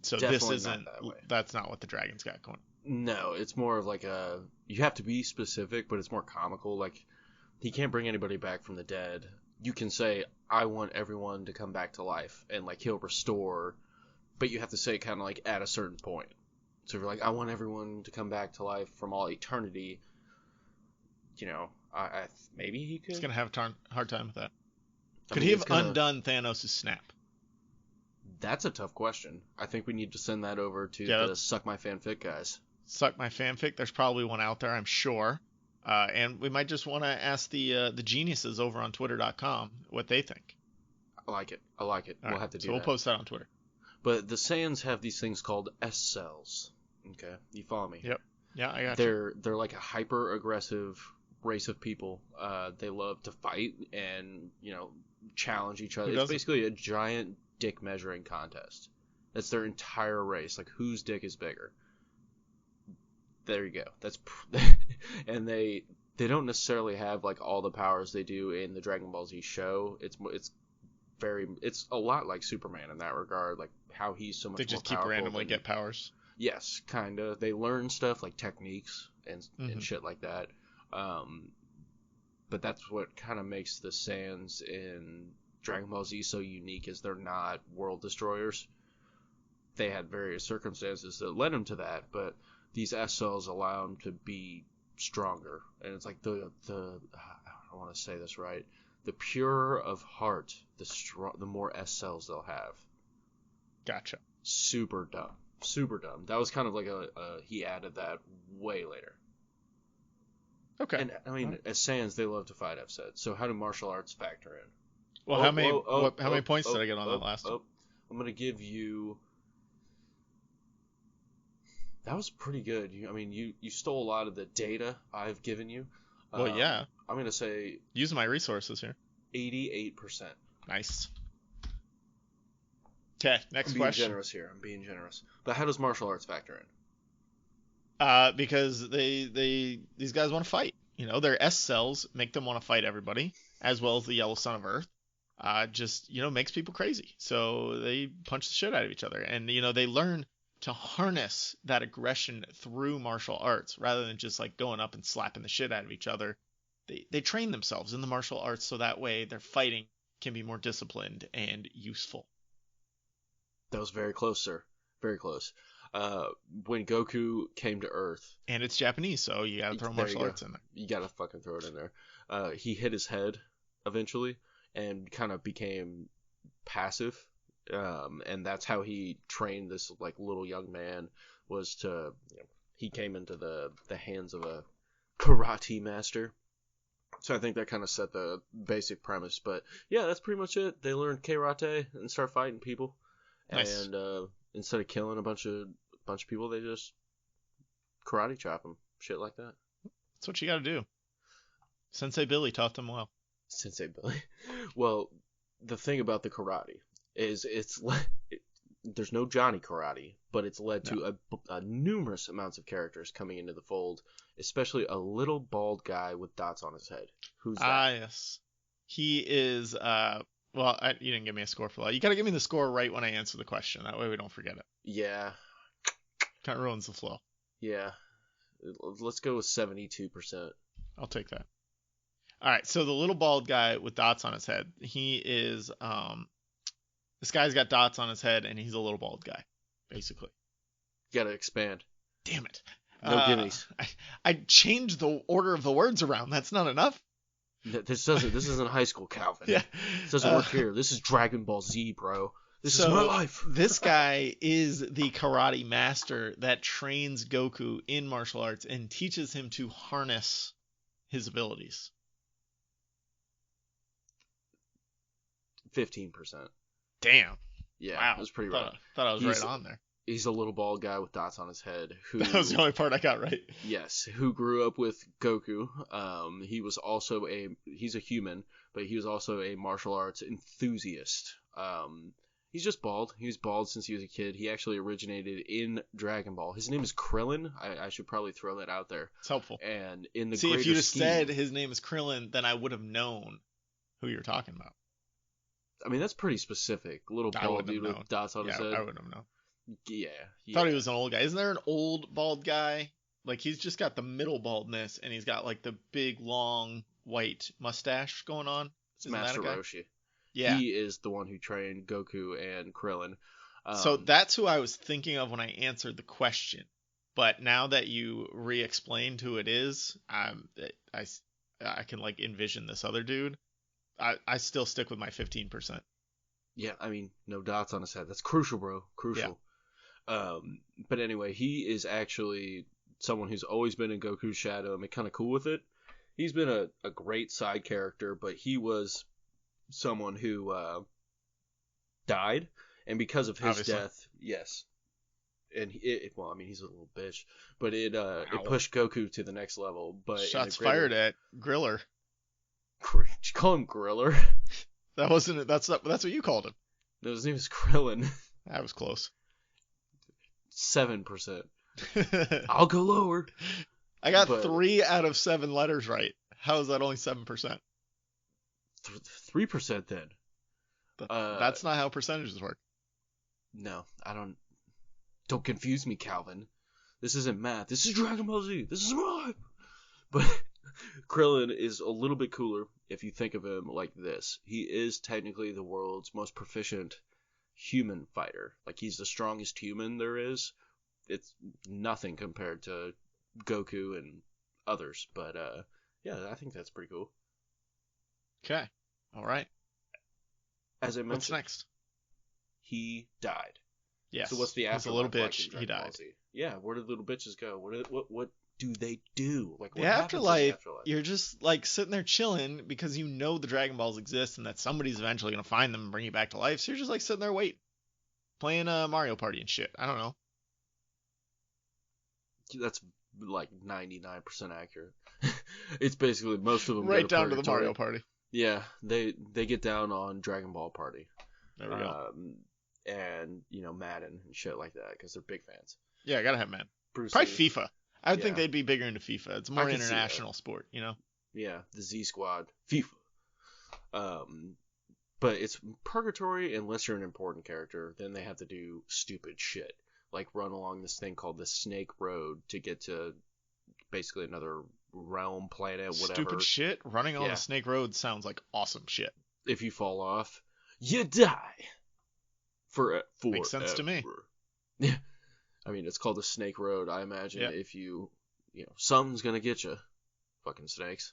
So Definitely this isn't that's not what the dragon's got going. No, it's more of like you have to be specific, but it's more comical. Like, he can't bring anybody back from the dead. You can say, I want everyone to come back to life, and like he'll restore, but you have to say kind of like at a certain point. So if you're like, I want everyone to come back to life from all eternity, I maybe he could. He's gonna have a hard time with that. Could he have undone Thanos' snap? That's a tough question. I think we need to send that over to the Suck My Fanfic guys. Suck My Fanfic. There's probably one out there, I'm sure. And we might just want to ask the geniuses over on Twitter.com what they think. I like it. We'll have to do that. So we'll post that on Twitter. But the Saiyans have these things called S cells. Okay, you follow me? Yep. Yeah, I got you. They're like a hyper aggressive race of people. They love to fight and challenge each other. It's basically a giant dick measuring contest. That's their entire race. Like, whose dick is bigger? There you go. And they don't necessarily have like all the powers they do in the Dragon Ball Z show. It's a lot like Superman in that regard, like how he's so much They more just keep powerful randomly than, get powers. yes, kind of. They learn stuff like techniques and shit like that. But that's what kind of makes the Saiyans in Dragon Ball Z so unique, is they're not world destroyers. They had various circumstances that led them to that, but these S cells allow them to be stronger. And it's like the I want to say this right. The purer of heart, the more S cells they'll have. Gotcha. Super dumb. Super dumb. That was kind of like he added that way later. Okay. And I mean, as Saiyans, they love to fight, I've said. So how do martial arts factor in? Well, how many points did I get on that last one? I'm gonna give you. That was pretty good. You stole a lot of the data I've given you. Well, yeah. I'm gonna say use my resources here. 88%. Nice. Okay, next question. I'm being generous. But how does martial arts factor in? Because these guys want to fight. Their S cells make them want to fight everybody, as well as the yellow son of Earth. Just makes people crazy. So they punch the shit out of each other, and they learn to harness that aggression through martial arts rather than just like going up and slapping the shit out of each other. They train themselves in the martial arts so that way their fighting can be more disciplined and useful. That was very close, sir. Very close. When Goku came to Earth, and it's Japanese, so you gotta throw martial arts in there. You gotta fucking throw it in there. He hit his head eventually and kind of became passive, and that's how he trained this like little young man. Was to he came into the hands of a karate master. So I think that kind of set the basic premise. But yeah, that's pretty much it. They learned karate and start fighting people. Nice. And instead of killing a bunch of people, they just karate chop them, shit like that. That's what you got to do. Sensei Billy taught them well. Sensei Billy. Well, the thing about the karate is there's no Johnny karate, but it's led to a numerous amounts of characters coming into the fold, especially a little bald guy with dots on his head. Who's that? Ah, yes. He is. Well, you didn't give me a score for that. You got to give me the score right when I answer the question. That way we don't forget it. Yeah. Kind of ruins the flow. Yeah. Let's go with 72%. I'll take that. All right. So the little bald guy with dots on his head, he is. This guy's got dots on his head, and he's a little bald guy, basically. You gotta expand. Damn it. No gimmies. I changed the order of the words around. That's not enough. This isn't high school, Calvin. Yeah. This doesn't work here. This is Dragon Ball Z, bro. This is my life. This guy is the karate master that trains Goku in martial arts and teaches him to harness his abilities. 15%. Damn. Yeah, wow. That was pretty rough. Thought I was right on there. He's a little bald guy with dots on his head. That was the only part I got right. Yes, who grew up with Goku. He was also he's a human, but he was also a martial arts enthusiast. He's just bald. He was bald since he was a kid. He actually originated in Dragon Ball. His name is Krillin. I should probably throw that out there. It's helpful. And in the if you'd have said his name is Krillin, then I would have known who you're talking about. I mean, that's pretty specific. Little bald dude with dots on his head. I wouldn't have known. Yeah. Thought he was an old guy. Isn't there an old bald guy? Like, he's just got the middle baldness, and he's got, like, the big, long, white mustache going on. It's Master Roshi. Yeah. He is the one who trained Goku and Krillin. So that's who I was thinking of when I answered the question. But now that you re-explained who it is, I can, like, envision this other dude. I still stick with my 15%. Yeah, I mean, no dots on his head. That's crucial, bro. Crucial. Yeah. But anyway, he is actually someone who's always been in Goku's shadow and been kind of cool with it. He's been a great side character, but he was someone who died, and because of his death, yes. And he's a little bitch, but it pushed Goku to the next level. But shots fired at Griller. Did you call him Griller? That wasn't it. That's what you called him. No, his name is Krillin. That was close. 7%. I'll go lower. I got But 3 out of 7 letters right. How is that only 7%? 3% then. That's not how percentages work. No, I don't. Don't confuse me, Calvin. This isn't math. This is Dragon Ball Z. This is rhyme. But Krillin is a little bit cooler if you think of him like this. He is technically the world's most proficient human fighter. Like, he's the strongest human there is. It's nothing compared to Goku and others. But, yeah, I think that's pretty cool. Okay. All right. As I mentioned, what's next? He died. Yes. So what's the afterlife? He's a little like bitch. in He Dragon Ball died. Z? Yeah, where did little bitches go? What do they do? Like, what The happens in the afterlife, afterlife? you're just like sitting there chilling because you know the Dragon Balls exist and that somebody's eventually gonna find them and bring you back to life. So you're just like sitting there waiting, playing Mario Party and shit. I don't know. That's like 99% accurate. It's basically most of them Right go to down to the purgatory. Mario Party. Yeah, they get down on Dragon Ball Party. There we go. And Madden and shit like that because they're big fans. Yeah, I gotta have man. Bruce Probably Lee. FIFA. I would think Yeah. they'd be bigger into FIFA. It's I more can see that. international sport, you know. Yeah, the Z Squad, FIFA. But it's purgatory unless you're an important character. Then they have to do stupid shit, like run along this thing called the Snake Road to get to basically another realm, planet, whatever. Stupid shit. Running on Yeah. the Snake Road sounds like awesome shit. If you fall off, you die. Makes sense to me. Yeah. I mean, it's called the Snake Road. I imagine Yeah. if something's gonna get you. Fucking snakes.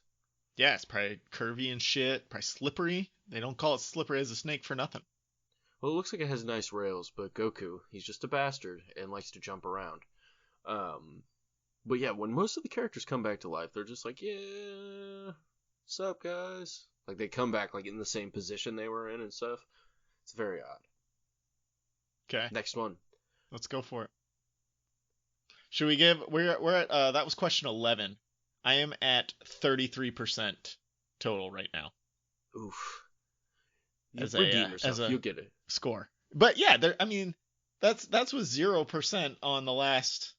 Yeah, it's probably curvy and shit. Probably slippery. They don't call it slippery as a snake for nothing. Well, it looks like it has nice rails, but Goku, he's just a bastard and likes to jump around. But yeah, when most of the characters come back to life, they're just like, yeah, sup, guys? Like, they come back, like, in the same position they were in and stuff. It's very odd. Okay, Next one. let's go for it. Should we give? We're at that was question 11. I am at 33% total right now. Oof. You As redeem yourself. a You'll get it. score. But yeah, I mean, that's with 0% on the last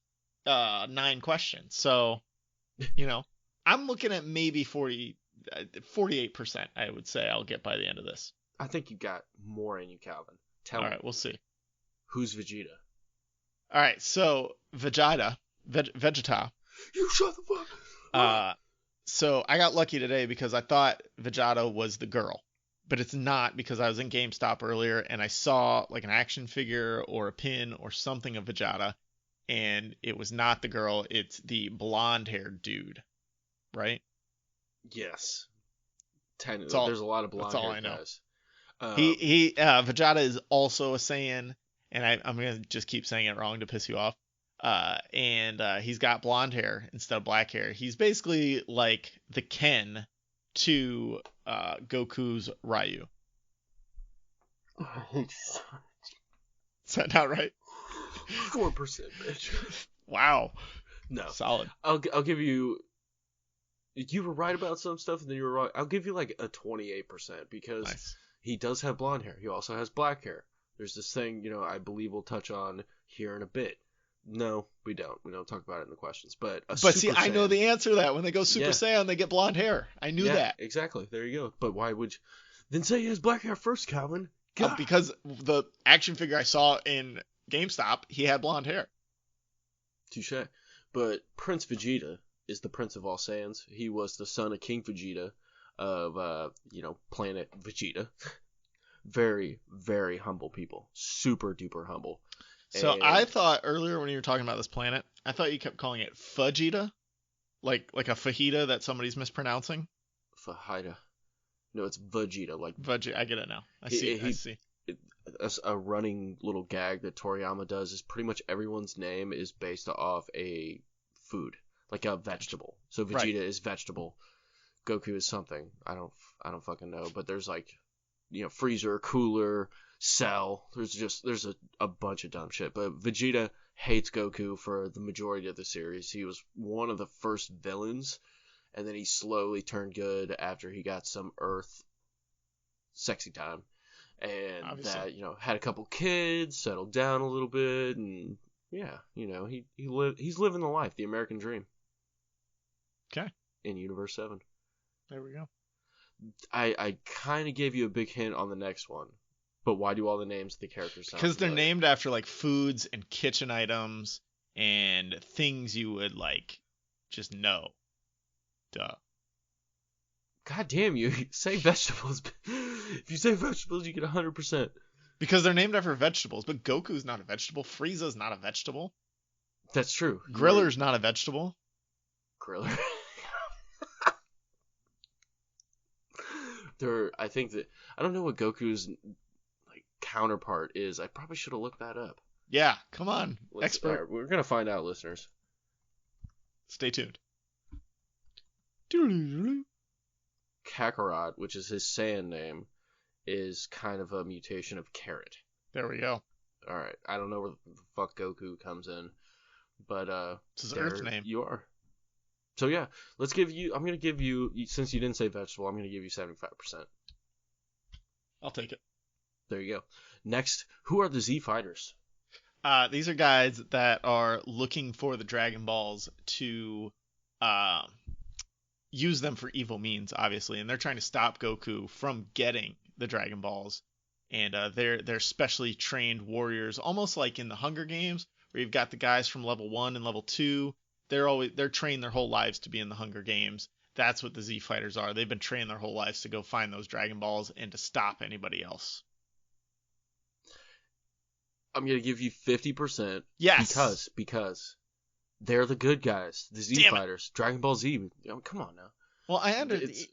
9 questions. So, I'm looking at maybe 48%. I would say I'll get by the end of this. I think you got more in you, Calvin. Tell All me. right, we'll see. Who's Vegeta? All right, so Vegeta. You shut the fuck up. So I got lucky today because I thought Vegeta was the girl, but it's not because I was in GameStop earlier and I saw like an action figure or a pin or something of Vegeta, and it was not the girl. It's the blonde-haired dude, right? Yes. There's There's a lot of that's all blonde I know. guys. Vegeta is also a Saiyan, and I'm gonna just keep saying it wrong to piss you off. And he's got blonde hair instead of black hair. He's basically like the Ken to Goku's Ryu. Is that not right? 4%, bitch. Wow. No. Solid. I'll give you. You were right about some stuff, and then you were wrong. I'll give you like a 28% because Nice. he does have blonde hair. He also has black hair. There's this thing, I believe we'll touch on here in a bit. No, we don't. We don't talk about it in the questions. But see, I know the answer to that. When they go Super Saiyan, they get blonde hair. I knew that. Exactly. There you go. But why would you? Then say he has black hair first, Calvin. Because the action figure I saw in GameStop, he had blonde hair. Touche. But Prince Vegeta is the prince of all Saiyans. He was the son of King Vegeta of, planet Vegeta. Very, very humble people. Super duper humble. So I thought earlier when you were talking about this planet, I thought you kept calling it Fajita, like a fajita that somebody's mispronouncing. Fajita. No, it's Vegeta. Like Vegeta. I get it now. I see. A running little gag that Toriyama does is pretty much everyone's name is based off a food, like a vegetable. So Vegeta is vegetable. Goku is something. I don't fucking know. But there's like, freezer, cooler, Cell. There's a bunch of dumb shit. But Vegeta hates Goku for the majority of the series. He was one of the first villains, and then he slowly turned good after he got some Earth sexy time. And obviously, that, had a couple kids, settled down a little bit, and Yeah, he's living the life, the American dream. Okay. In Universe 7. There we go. I kind of gave you a big hint on the next one, but why do all the names of the characters sound Because they're familiar? named after like foods and kitchen items and things you would like just know. Duh. God damn you! Say vegetables. If you say vegetables, you get 100%. Because they're named after vegetables, but Goku's not a vegetable. Frieza's not a vegetable. That's true. Griller's not a vegetable. Griller. I think that I don't know what Goku's like counterpart is. I probably should have looked that up. Yeah, come on, expert. Right, we're gonna find out, listeners. Stay tuned. Kakarot, which is his Saiyan name, is kind of a mutation of carrot. There we go. All right, I don't know where the fuck Goku comes in, but it's his Earth name. You are. So yeah, I'm gonna give you, since you didn't say vegetable, I'm gonna give you 75%. I'll take it. There you go. Next, who are the Z Fighters? These are guys that are looking for the Dragon Balls to use them for evil means, obviously, and they're trying to stop Goku from getting the Dragon Balls. And they're specially trained warriors, almost like in the Hunger Games, where you've got the guys from level 1 and level 2. They're trained their whole lives to be in the Hunger Games. That's what the Z Fighters are. They've been trained their whole lives to go find those Dragon Balls and to stop anybody else. I'm gonna give you 50%. Yes. Because they're the good guys, the Z Fighters, Dragon Ball Z. Come on now. Well, I understand.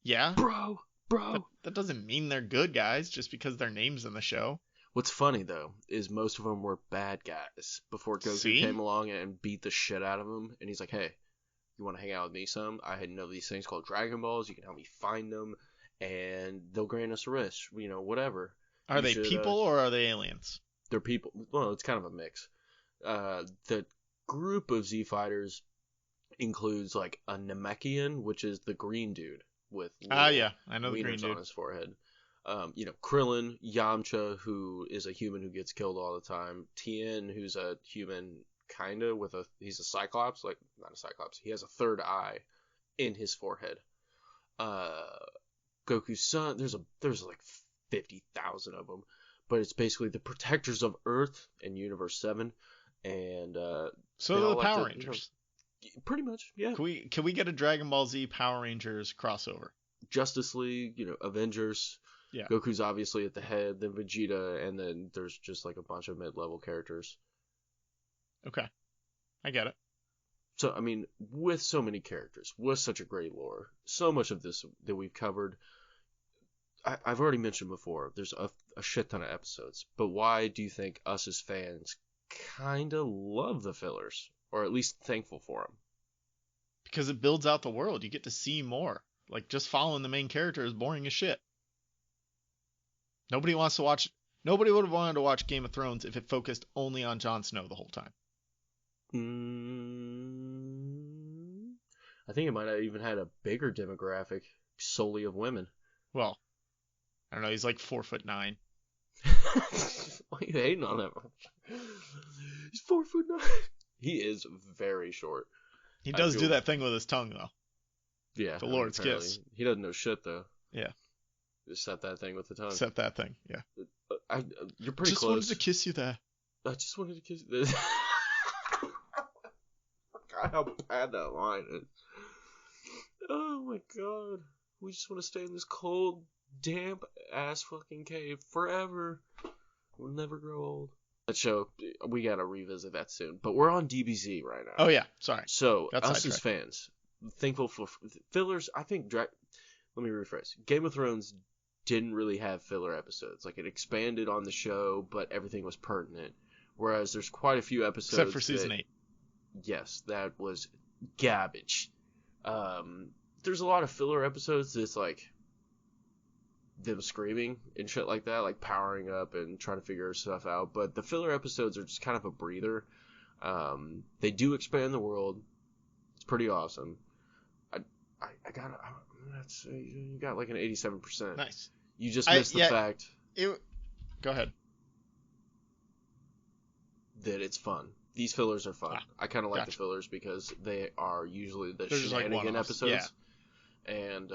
Yeah, bro. That doesn't mean they're good guys just because their name's in the show. What's funny though is most of them were bad guys before Goku came along and beat the shit out of them. And he's like, "Hey, you want to hang out with me some? I know these things called Dragon Balls. You can help me find them, and they'll grant us a wish. Whatever." Are they people or are they aliens? They're people. Well, it's kind of a mix. The group of Z Fighters includes like a Namekian, which is the green dude with yeah, I know the green dude on his forehead. Krillin, Yamcha, who is a human who gets killed all the time. Tien, who's a human kinda he's a Cyclops, like not a Cyclops. He has a third eye in his forehead. Goku's son, there's like 50,000 of them, but it's basically the protectors of Earth in Universe 7, and so the Power Rangers. Pretty much, yeah. Can we get a Dragon Ball Z Power Rangers crossover? Justice League, Avengers. Yeah. Goku's obviously at the head, then Vegeta, and then there's just like a bunch of mid-level characters. Okay. I get it. So, I mean, with so many characters, with such a great lore, so much of this that we've covered, I've already mentioned before, there's a shit ton of episodes, but why do you think us as fans kind of love the fillers, or at least thankful for them? Because it builds out the world. You get to see more. Like, just following the main character is boring as shit. Nobody would have wanted to watch Game of Thrones if it focused only on Jon Snow the whole time. I think it might have even had a bigger demographic solely of women. Well, I don't know. He's like 4'9". Why are you hating on him? He's 4'9". He is very short. He does do that thing with his tongue, though. Yeah. The Lord's kiss. He doesn't know shit, though. Yeah. Just set that thing with the tongue. Set that thing, yeah. You're pretty close. I just wanted to kiss you there. I just wanted to kiss you there. God, how bad that line is. Oh my god. We just want to stay in this cold, damp ass fucking cave forever. We'll never grow old. That show, we gotta revisit that soon. But we're on DBZ right now. Oh yeah, sorry. So, us as fans, thankful for fillers. I think, let me rephrase. Game of Thrones didn't really have filler episodes. Like, it expanded on the show, but everything was pertinent. Whereas there's quite a few episodes. Except for season 8. Yes, that was garbage. There's a lot of filler episodes that's like them screaming and shit like that, like powering up and trying to figure stuff out. But the filler episodes are just kind of a breather. They do expand the world. It's pretty awesome. You got like an 87%. Nice. You just missed the fact. Go ahead. that it's fun. These fillers are fun. I kind of like gotcha. the fillers because they are usually the They're just like shenanigan one-offs. episodes. Yeah. And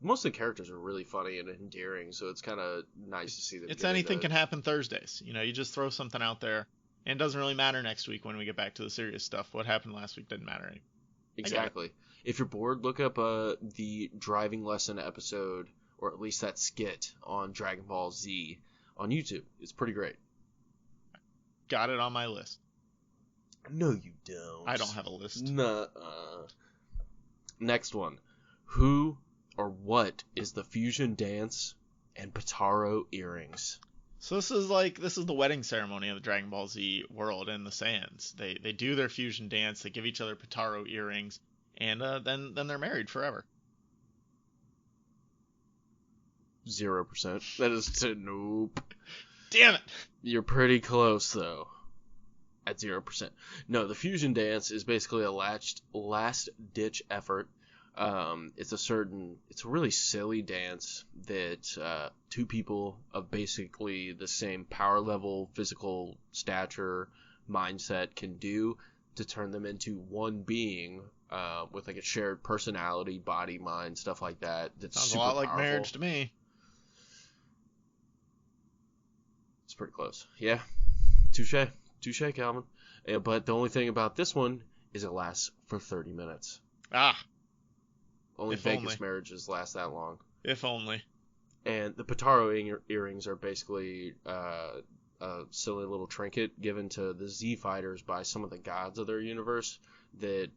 most of the characters are really funny and endearing, so it's kind of nice to see them. It's anything can happen Thursdays. You just throw something out there, and it doesn't really matter next week when we get back to the serious stuff. What happened last week didn't matter anymore. Exactly. If you're bored, look up the driving lesson episode, or at least that skit on Dragon Ball Z on YouTube. It's pretty great. Got it on my list. No, you don't. I don't have a list. Nuh-uh. Next one. Who or what is the fusion dance and Potaro earrings? So this is the wedding ceremony of the Dragon Ball Z world and the Saiyans. They do their fusion dance. They give each other Potaro earrings, and then they're married forever. 0%. That is nope. Damn it! You're pretty close though. At 0%. No, the fusion dance is basically a last ditch effort. It's a really silly dance that two people of basically the same power level, physical stature, mindset can do to turn them into one being with like a shared personality, body, mind, stuff like that. That's Sounds super a lot like powerful. marriage to me. It's pretty close. Yeah. Touche, Calvin. But the only thing about this one is it lasts for 30 minutes. Only Vegas marriages last that long. If only. And the Potaro earrings are basically a silly little trinket given to the Z fighters by some of the gods of their universe that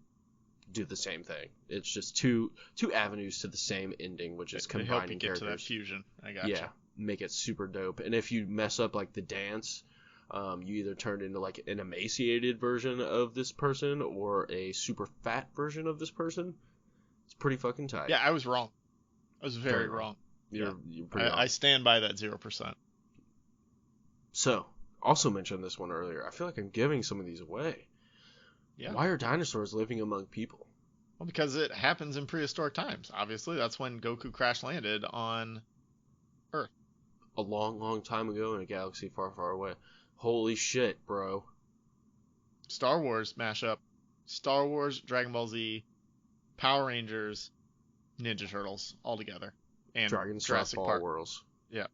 do the same thing. It's just two avenues to the same ending, which is combining help you get characters. To that fusion. I gotcha. Yeah, make it super dope. And if you mess up like the dance, you either turn into like an emaciated version of this person or a super fat version of this person. It's pretty fucking tight. Yeah, I was wrong. I was very wrong. You're pretty wrong. I stand by that 0%. So, also mentioned this one earlier. I feel like I'm giving some of these away. Yeah. Why are dinosaurs living among people? Well, because it happens in prehistoric times. Obviously, that's when Goku crash landed on Earth. A long, long time ago in a galaxy far, far away. Holy shit, bro. Star Wars mashup. Star Wars, Dragon Ball Z, Power Rangers, Ninja Turtles, all together. And Dragon Jurassic Ball Park. Worlds. Yeah.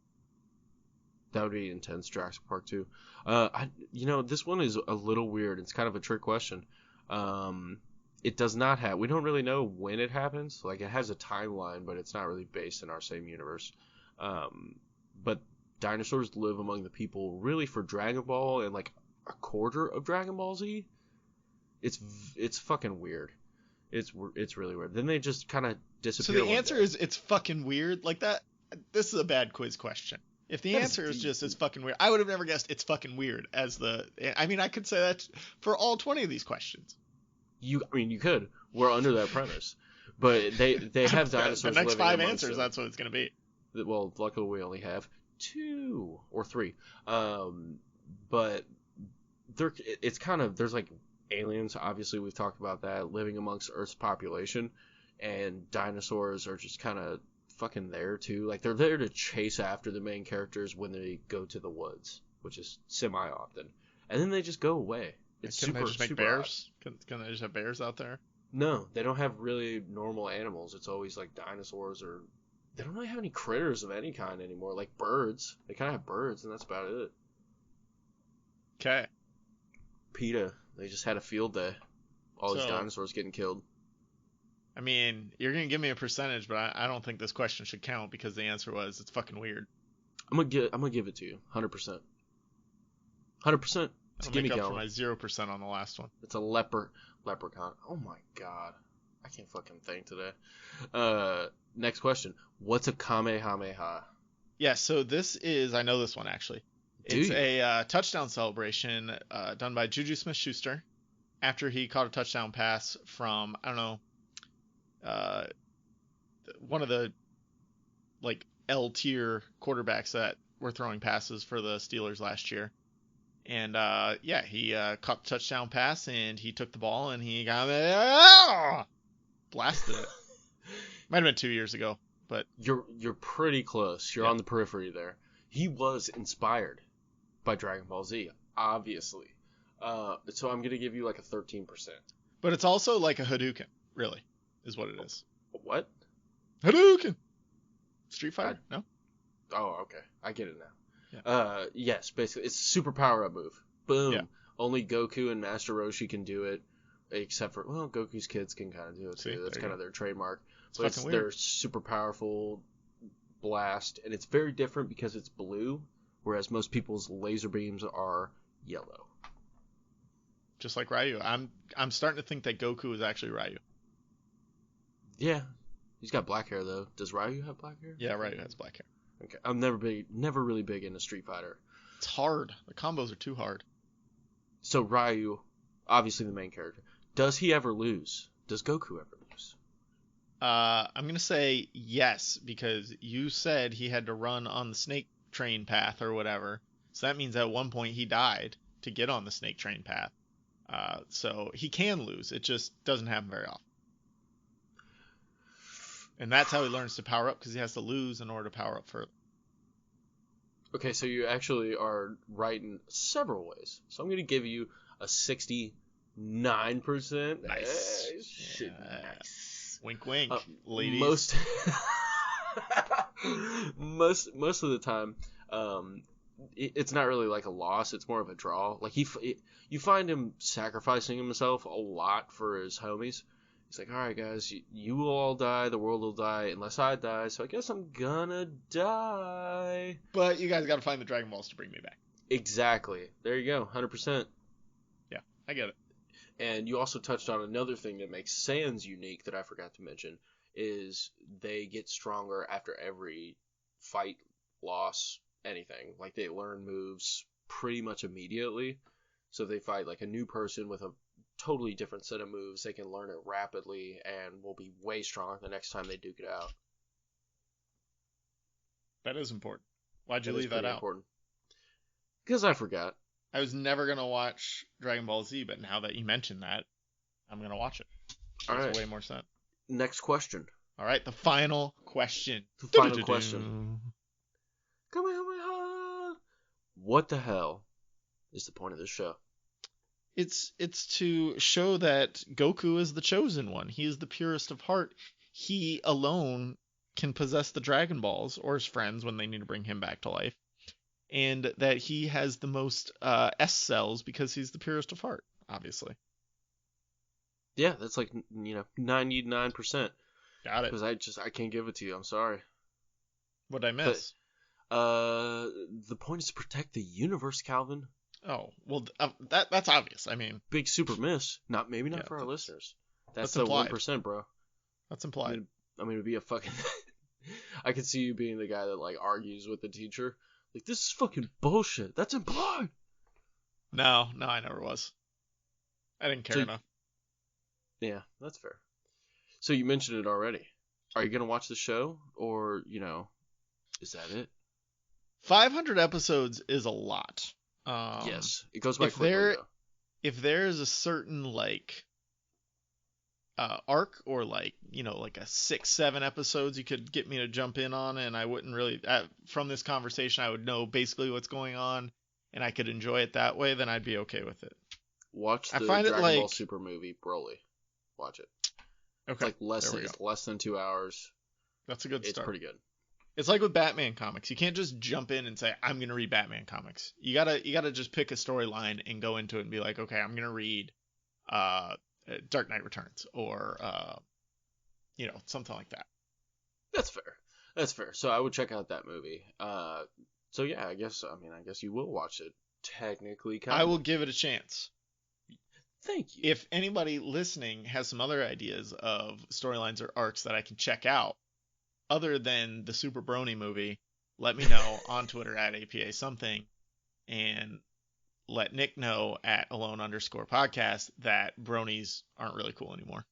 That would be intense. Jurassic Park 2. This one is a little weird. It's kind of a trick question. It does not have... We don't really know when it happens. Like, it has a timeline, but it's not really based in our same universe. But dinosaurs live among the people really for Dragon Ball and, like, a quarter of Dragon Ball Z. It's fucking weird. It's really weird. Then they just kind of disappear. So the answer is it's fucking weird? Like that? This is a bad quiz question. If the answer is just it's fucking weird, I would have never guessed it's fucking weird as the... I mean, I could say that for all 20 of these questions. You could. We're under that premise. But they have dinosaurs the next living 5 amongst answers, them. that's what it's going to be. Well, luckily we only have 2 or 3. But it's kind of... There's like aliens, obviously we've talked about that, living amongst Earth's population. And dinosaurs are just kind of fucking there too. Like, they're there to chase after the main characters when they go to the woods, which is semi-often. And then they just go away. It's Can super, they just make super bears? Can they just have bears out there? No, they don't have really normal animals. It's always like dinosaurs, or they don't really have any critters of any kind anymore. Like birds. They kind of have birds, and that's about it. Okay. PETA. They just had a field day. All these dinosaurs getting killed. I mean, you're going to give me a percentage, but I don't think this question should count because the answer was it's fucking weird. I'm gonna give it to you. 100%. 100%. I'll make up for my 0% on the last one. It's a leprechaun. Oh my god. I can't fucking think today. Next question. What's a Kamehameha? Yeah, so this is... I know this one, actually. It's a touchdown celebration done by Juju Smith-Schuster after he caught a touchdown pass from, I don't know, one of the like L-tier quarterbacks that were throwing passes for the Steelers last year. And he caught the touchdown pass and he took the ball and he got blasted it. Might have been 2 years ago, but you're pretty close. You're on the periphery there. He was inspired by Dragon Ball Z. obviously. So I'm gonna give you like a 13%. But it's also like a Hadouken, really, is what it is. What? Hadouken! Street Fighter? No? Oh, okay. I get it now. Yeah. Yes, basically, it's a super power-up move. Boom. Yeah. Only Goku and Master Roshi can do it, except for, well, Goku's kids can kind of do it, too. See, That's kind of their trademark. But it's their super powerful blast, and it's very different because it's blue, whereas most people's laser beams are yellow. Just like Ryu. I'm starting to think that Goku is actually Ryu. Yeah. He's got black hair, though. Does Ryu have black hair? Yeah, Ryu has black hair. Okay. I'm never really big into Street Fighter. It's hard. The combos are too hard. So Ryu, obviously the main character. Does he ever lose? Does Goku ever lose? I'm gonna say yes, because you said he had to run on the snake train path or whatever. So that means at one point he died to get on the snake train path. So he can lose. It just doesn't happen very often. And that's how he learns to power up, because he has to lose in order to power up further. Okay, so you actually are right in several ways. So I'm going to give you a 69%. Nice. Shit, Yeah. nice. Wink, wink, ladies. Most of the time, it's not really like a loss. It's more of a draw. Like you find him sacrificing himself a lot for his homies. He's like, all right, guys, you will all die. The world will die unless I die. So I guess I'm gonna die. But you guys got to find the Dragon Balls to bring me back. Exactly. There you go. 100%. Yeah, I get it. And you also touched on another thing that makes Saiyans unique that I forgot to mention, is they get stronger after every fight, loss, anything. Like, they learn moves pretty much immediately. So if they fight like a new person with a totally different set of moves, they can learn it rapidly and will be way stronger the next time they duke it out. That is important. Why'd you leave that out? Important. Because I forgot. I was never going to watch Dragon Ball Z, but now that you mentioned that, I'm going to watch it. All Makes right. way more sense. Next question. All right, the final question. The final question. Kamehameha! What the hell is the point of this show? It's to show that Goku is the chosen one. He is the purest of heart. He alone can possess the Dragon Balls, or his friends when they need to bring him back to life. And that he has the most S cells because he's the purest of heart, obviously. Yeah, that's like, 99%. Got it. Because I can't give it to you. I'm sorry. What'd I miss? The point is to protect the universe, Calvin. Oh, well, that's obvious. I mean, big super miss. Maybe not for our listeners. That's the implied. 1%, bro. That's implied. I'm gonna be a fucking. I could see you being the guy that like argues with the teacher. Like, this is fucking bullshit. That's implied. No, I never was. I didn't care enough. Yeah, that's fair. So you mentioned it already. Are you gonna watch the show, or is that it? 500 episodes is a lot. Yes, it goes by quickly, though. If there is a certain arc, or like a 6-7 episodes you could get me to jump in on, and I wouldn't really from this conversation I would know basically what's going on and I could enjoy it that way, then I'd be okay with it. Watch the Dragon Ball Super movie, Broly. Watch it. Okay. It's less than 2 hours. That's a good start. It's pretty good. It's like with Batman comics. You can't just jump in and say, I'm going to read Batman comics. You gotta just pick a storyline and go into it and be like, okay, I'm going to read Dark Knight Returns, or something like that. That's fair. So I would check out that movie. So yeah, I guess you will watch it. Technically, I will give it a chance. Thank you. If anybody listening has some other ideas of storylines or arcs that I can check out, other than the Super Brony movie, let me know on Twitter at APA something, and let Nick know at alone_podcast that bronies aren't really cool anymore.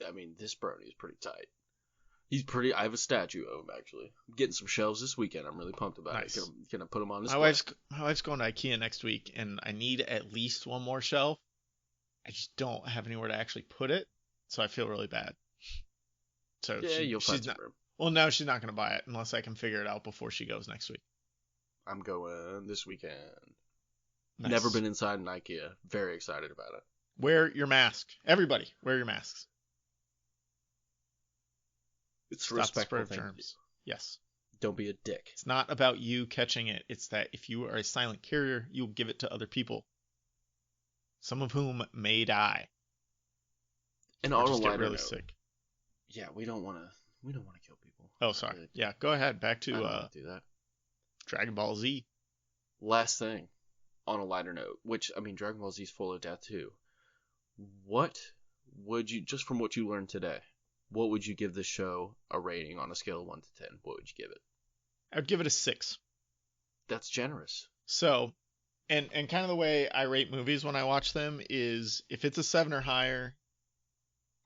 I mean, this brony is pretty tight. I have a statue of him, actually. I'm getting some shelves this weekend. I'm really pumped about it. Gonna put them on display. My wife's going to IKEA next week, and I need at least one more shelf. I just don't have anywhere to actually put it, so I feel really bad. So yeah, you'll find some room. Well, no, she's not going to buy it unless I can figure it out before she goes next week. I'm going this weekend. Nice. Never been inside an IKEA. Very excited about it. Wear your mask. Everybody, wear your masks. It's Stop respectful the spread of thing. germs. Yes. Don't be a dick. It's not about you catching it. It's that if you are a silent carrier, you'll give it to other people, some of whom may die. And or on a just get lighter really note, sick. yeah, we don't want to kill people. Oh, sorry. Yeah, go ahead. Back I don't to wanna do that. Dragon Ball Z. Last thing, on a lighter note, which I mean, Dragon Ball Z is full of death too. What would you, just from what you learned today, what would you give this show a rating on a scale of 1 to 10? What would you give it? I would give it a 6. That's generous. So, and kind of the way I rate movies when I watch them is if it's a 7 or higher,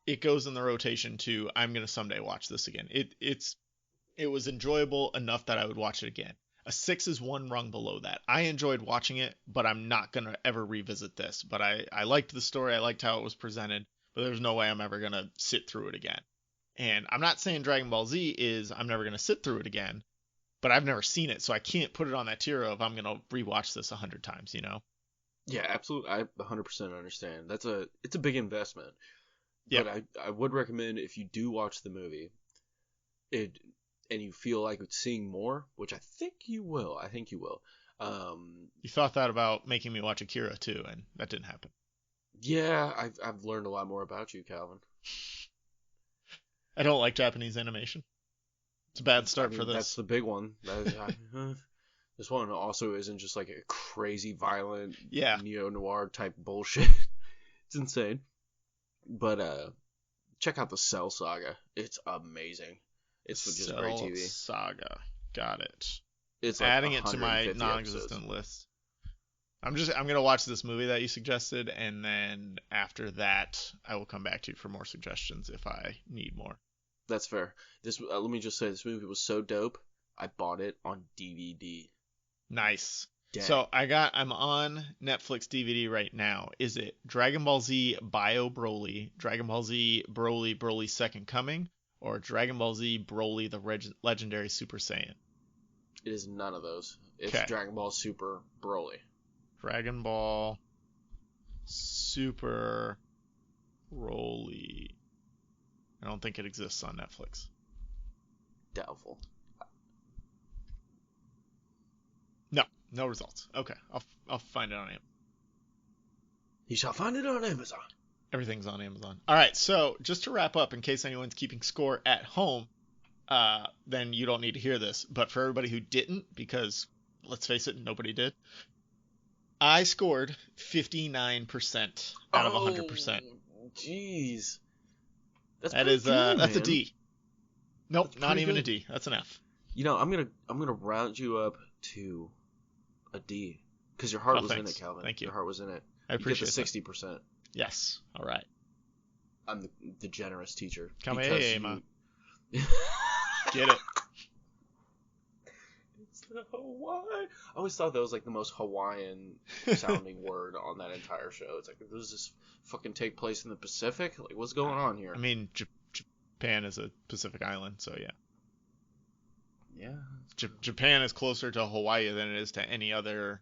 it goes in the rotation to I'm gonna someday watch this again. It was enjoyable enough that I would watch it again. A 6 is one rung below that. I enjoyed watching it, but I'm not gonna ever revisit this. But I liked the story. I liked how it was presented. But there's no way I'm ever gonna sit through it again. And I'm not saying Dragon Ball Z is I'm never gonna sit through it again, but I've never seen it, so I can't put it on that tier of I'm gonna rewatch this 100 times. You know? Yeah, absolutely. I 100% understand. It's a big investment. Yeah. But I would recommend if you do watch the movie, and you feel like seeing more, which I think you will. You thought that about making me watch Akira too, and that didn't happen. Yeah, I've learned a lot more about you, Calvin. I don't like Japanese animation. It's a bad start for this. That's the big one. This one also isn't just like a crazy violent neo-noir type bullshit. It's insane. But check out the Cell Saga. It's amazing. It's just great TV. Cell Saga. Got it. It's like adding it to my 150 non-existent episodes. list. I'm gonna watch this movie that you suggested, and then after that, I will come back to you for more suggestions if I need more. That's fair. Let me just say, this movie was so dope. I bought it on DVD. Nice. Dang. So I'm on Netflix DVD right now. Is it Dragon Ball Z Bio Broly, Dragon Ball Z Broly Second Coming, or Dragon Ball Z Broly the Legendary Super Saiyan? It is none of those. It's Okay. Dragon Ball Super Broly. Dragon Ball Super Broly. I don't think it exists on Netflix. Doubtful. No results. Okay, I'll find it on Amazon. You shall find it on Amazon. Everything's on Amazon. All right, so just to wrap up, in case anyone's keeping score at home, then you don't need to hear this. But for everybody who didn't, because let's face it, nobody did, I scored 59% out of 100%. Jeez. That's a a D. Nope, That's not even good. a D. That's an F. You know, I'm gonna round you up to a D because your heart was thanks. in it, Calvin. Thank you. Your heart was in it. I appreciate You get the 60%. Yes. All right. I'm the generous teacher. Kamehama. You... Get it. It's the Hawaii. I always thought that was like the most Hawaiian sounding word on that entire show. It's like, does this fucking take place in the Pacific? Like, what's going on here? I mean, Japan is a Pacific island, so yeah. Yeah. Japan is closer to Hawaii than it is to any other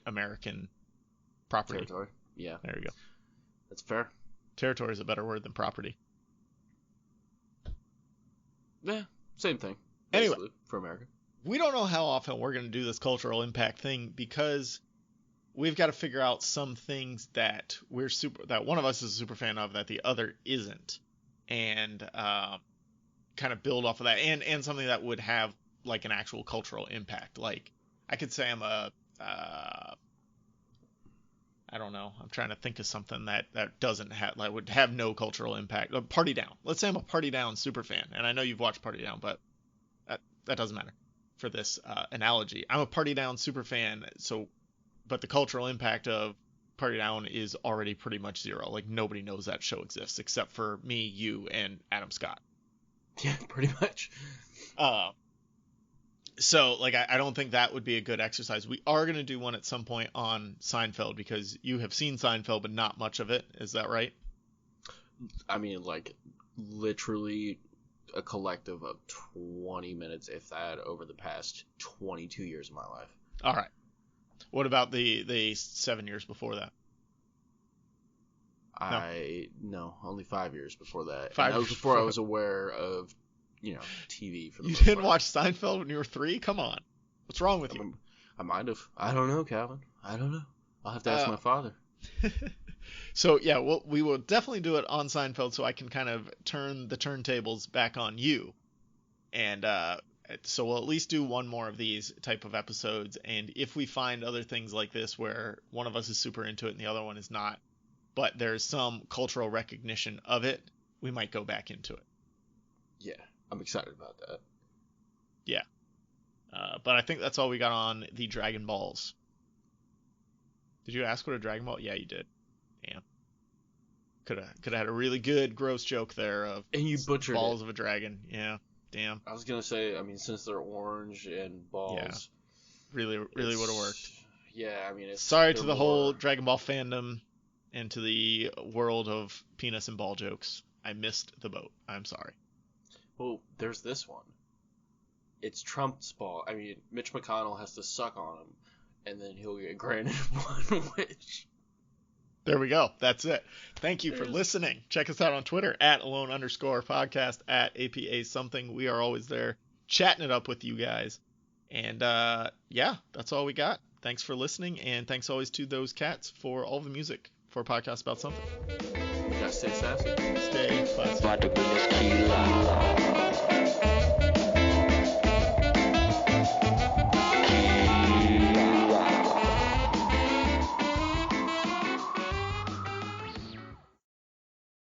American property. Territory. Yeah. There you go. That's fair. Territory is a better word than property. Yeah, same thing. Anyway, for America. We don't know how often we're going to do this cultural impact thing because we've got to figure out some things that that one of us is a super fan of that the other isn't, and kind of build off of that, and something that would have like an actual cultural impact. Like I could say I'm a I don't know. I'm trying to think of something that doesn't have, like, would have no cultural impact. Party Down. Let's say I'm a Party Down super fan, and I know you've watched Party Down, but that doesn't matter for this analogy. I'm a Party Down super fan, but the cultural impact of Party Down is already pretty much zero. Like nobody knows that show exists except for me, you, and Adam Scott. Yeah, pretty much. So, like, I don't think that would be a good exercise. We are going to do one at some point on Seinfeld because you have seen Seinfeld, but not much of it. Is that right? I mean, like, literally a collective of 20 minutes, if that, over the past 22 years of my life. All right. What about the 7 years before that? No, only 5 years before that. 5 And that was years before I before. was aware of, TV for the You most didn't part. watch Seinfeld when you were 3? Come on. What's wrong with you? I might have. I don't know, Calvin. I don't know. I'll have to ask my father. So yeah, we will definitely do it on Seinfeld, so I can kind of turn the turntables back on you, and so we'll at least do one more of these type of episodes. And if we find other things like this where one of us is super into it and the other one is not, but there's some cultural recognition of it, we might go back into it. Yeah, I'm excited about that. Yeah, but I think that's all we got on the Dragon Balls. Did you ask what a Dragon Ball? Yeah, you did. Damn. Could have had a really good gross joke there of and you butchered balls it. of a dragon. Yeah. Damn. I was gonna say, I mean, since they're orange and balls, Yeah. Really would have worked. Yeah, I mean, Sorry to the whole Dragon Ball fandom and to the world of penis and ball jokes. I missed the boat. I'm sorry. Well, there's this one. It's Trump's ball. I mean, Mitch McConnell has to suck on him, and then he'll get granted one wish. There we go. That's it. Thank you for listening. Check us out on Twitter at @alone_podcast, at APA something. We are always there chatting it up with you guys. And yeah, that's all we got. Thanks for listening, and thanks always to those cats for all the music for a podcast about something. You gotta stay sassy. Stay classy.